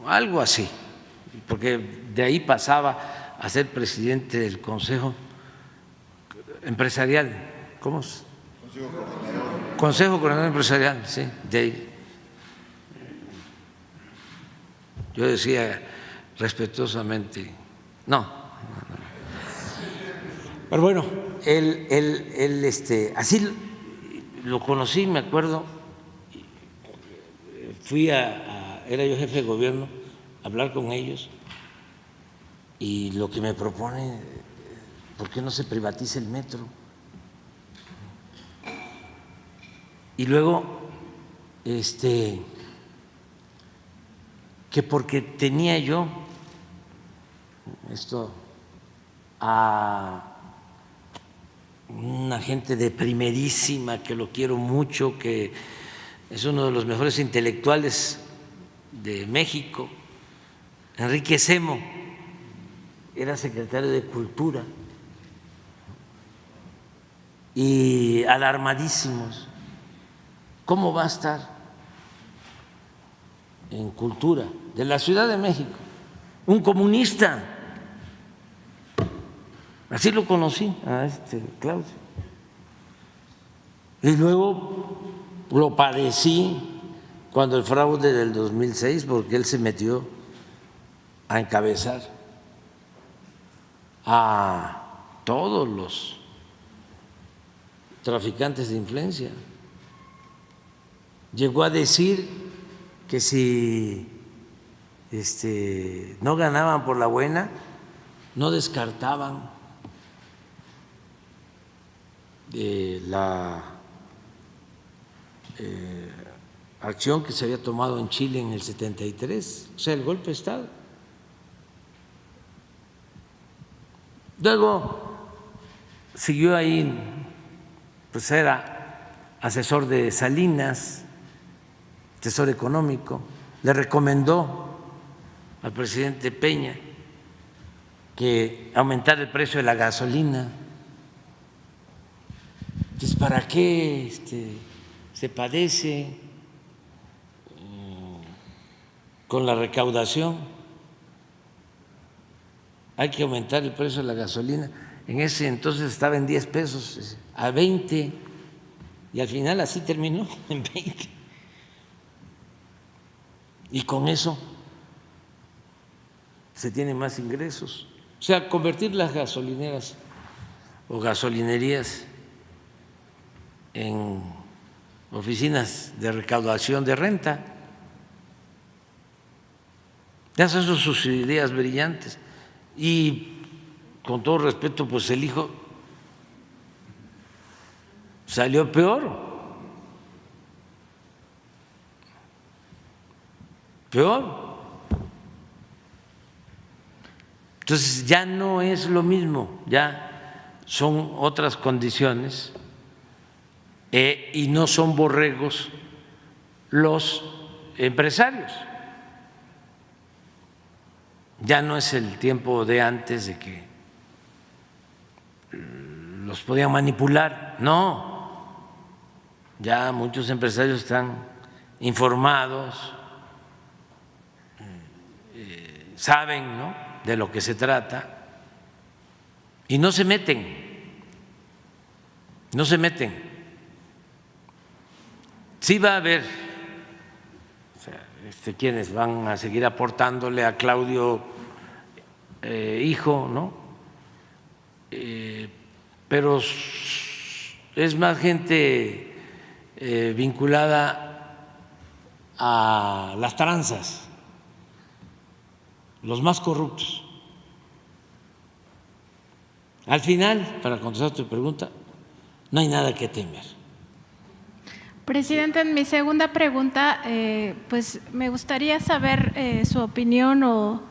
algo así, porque de ahí pasaba a ser presidente del Consejo Empresarial. ¿Cómo es? Consejo Coordinador Empresarial, sí, de ahí. Yo decía respetuosamente, no. Pero bueno, él así lo conocí, me acuerdo, era yo jefe de gobierno, a hablar con ellos, y lo que me propone, ¿por qué no se privatiza el metro? Y luego, que porque tenía yo a una gente de primerísima, que lo quiero mucho, que es uno de los mejores intelectuales de México, Enrique Semo, era secretario de Cultura, y alarmadísimos. ¿Cómo va a estar en Cultura de la Ciudad de México un comunista? Así lo conocí a Claudio. Y luego lo padecí cuando el fraude del 2006, porque él se metió a encabezar a todos los traficantes de influencia. Llegó a decir que si no ganaban por la buena, no descartaban la acción que se había tomado en Chile en el 73, o sea, el golpe de Estado. Luego siguió ahí, pues era asesor de Salinas, asesor económico, le recomendó al presidente Peña que aumentara el precio de la gasolina. Entonces, ¿para qué se padece con la recaudación? Hay que aumentar el precio de la gasolina. En ese entonces estaba en 10 pesos, a 20, y al final así terminó, en 20. Y con eso se tienen más ingresos. O sea, convertir las gasolineras o gasolinerías en oficinas de recaudación de renta. Esas son sus ideas brillantes. Y con todo respeto, pues el hijo salió peor. Entonces ya no es lo mismo, ya son otras condiciones y no son borregos los empresarios. Ya no es el tiempo de antes de que los podían manipular, no, ya muchos empresarios están informados, saben, ¿no?, de lo que se trata y no se meten. Sí va a haber quienes van a seguir aportándole a Claudio hijo, ¿no? Pero es más gente vinculada a las tranzas, los más corruptos. Al final, para contestar tu pregunta, no hay nada que temer. Presidente, en mi segunda pregunta, pues me gustaría saber su opinión o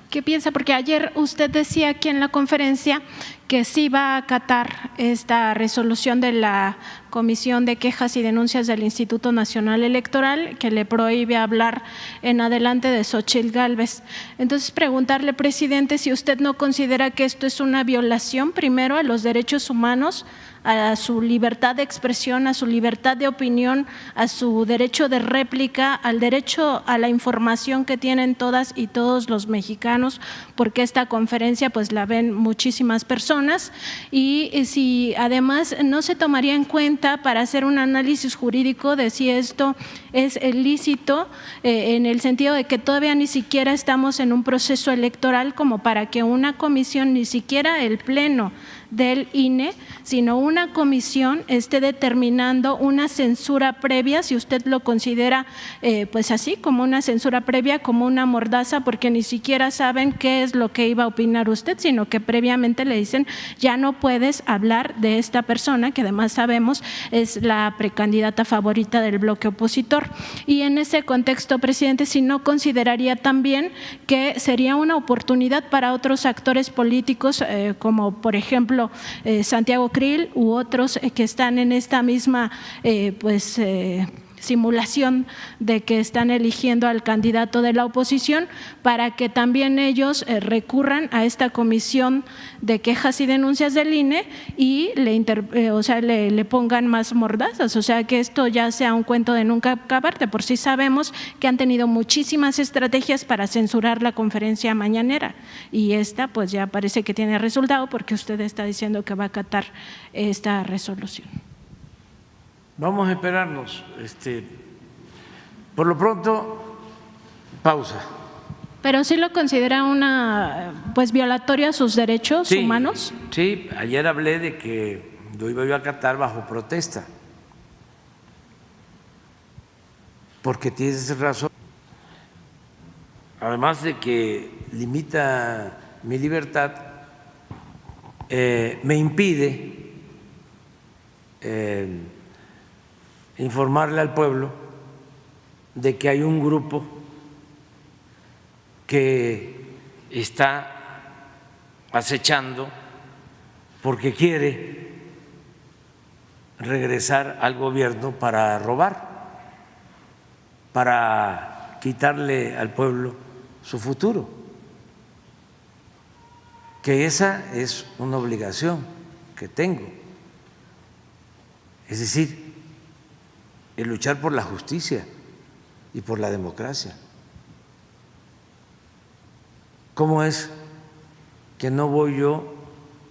qué piensa, porque ayer usted decía aquí en la conferencia que sí va a acatar esta resolución de la Comisión de Quejas y Denuncias del Instituto Nacional Electoral, que le prohíbe hablar en adelante de Xóchitl Gálvez. Entonces, preguntarle, presidente, si usted no considera que esto es una violación, primero, a los derechos humanos, a su libertad de expresión, a su libertad de opinión, a su derecho de réplica, al derecho a la información que tienen todas y todos los mexicanos, porque esta conferencia pues la ven muchísimas personas, y si además no se tomaría en cuenta para hacer un análisis jurídico de si esto es ilícito, en el sentido de que todavía ni siquiera estamos en un proceso electoral como para que una comisión, ni siquiera el pleno del INE, sino una comisión esté determinando una censura previa, si usted lo considera pues así, como una censura previa, como una mordaza, porque ni siquiera saben qué es lo que iba a opinar usted, sino que previamente le dicen ya no puedes hablar de esta persona, que además sabemos es la precandidata favorita del bloque opositor. Y en ese contexto, presidente, si no consideraría también que sería una oportunidad para otros actores políticos, como por ejemplo Santiago Krill u otros que están en esta misma simulación de que están eligiendo al candidato de la oposición, para que también ellos recurran a esta comisión de quejas y denuncias del INE y le pongan más mordazas, o sea, que esto ya sea un cuento de nunca acabar. De por sí sabemos que han tenido muchísimas estrategias para censurar la conferencia mañanera, y esta pues ya parece que tiene resultado, porque usted está diciendo que va a acatar esta resolución. Vamos a esperarnos. Por lo pronto, pausa. ¿Pero sí lo considera una violatoria a sus derechos humanos? Sí, ayer hablé de que lo iba yo a acatar bajo protesta, porque tienes razón. Además de que limita mi libertad, me impide informarle al pueblo de que hay un grupo que está acechando porque quiere regresar al gobierno para robar, para quitarle al pueblo su futuro, que esa es una obligación que tengo, es decir, el luchar por la justicia y por la democracia. ¿Cómo es que no voy yo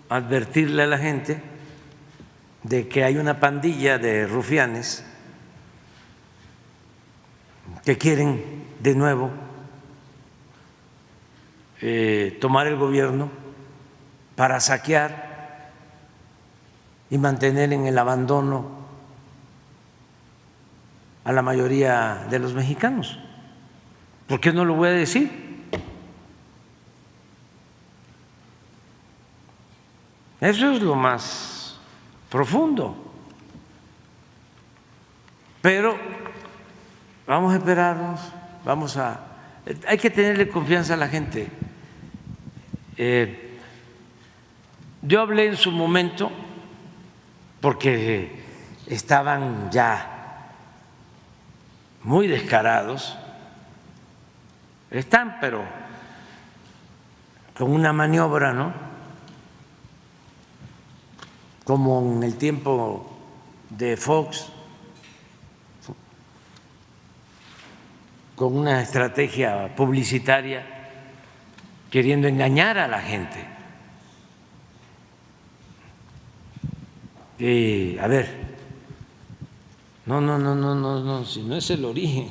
a advertirle a la gente de que hay una pandilla de rufianes que quieren de nuevo tomar el gobierno para saquear y mantener en el abandono a la mayoría de los mexicanos? ¿Por qué no lo voy a decir? Eso es lo más profundo. Pero vamos a esperarnos, hay que tenerle confianza a la gente. Yo hablé en su momento porque estaban ya muy descarados, están, pero con una maniobra, ¿no? Como en el tiempo de Fox, con una estrategia publicitaria, queriendo engañar a la gente. A ver, no, si no es el origen,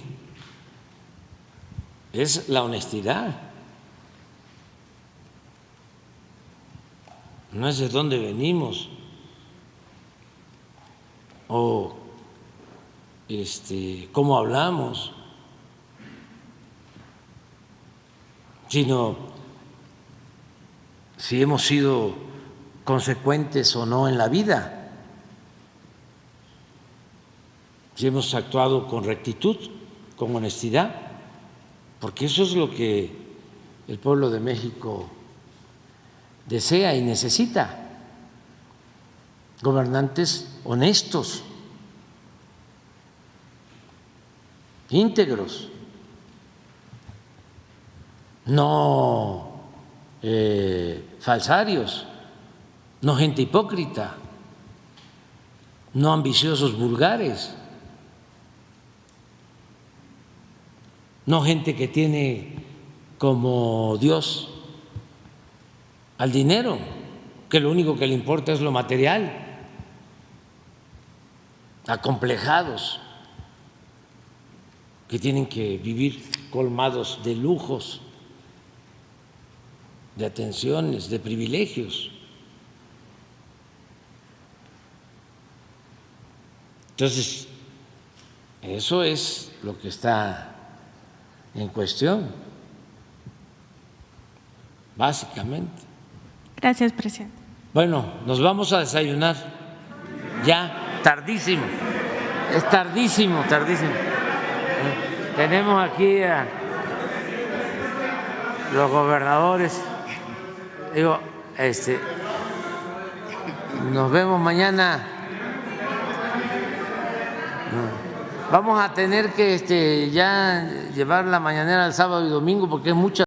es la honestidad, no es de dónde venimos o cómo hablamos, sino si hemos sido consecuentes o no en la vida, si hemos actuado con rectitud, con honestidad, porque eso es lo que el pueblo de México desea y necesita: gobernantes honestos, íntegros, no falsarios, no gente hipócrita, no ambiciosos vulgares, no gente que tiene como Dios al dinero, que lo único que le importa es lo material, acomplejados, que tienen que vivir colmados de lujos, de atenciones, de privilegios. Entonces, eso es lo que está en cuestión, básicamente. Gracias, presidente. Bueno, nos vamos a desayunar ya. tardísimo. Es tardísimo. Tenemos aquí a los gobernadores. Digo, nos vemos mañana. Vamos a tener que ya llevar la mañanera el sábado y domingo porque es mucha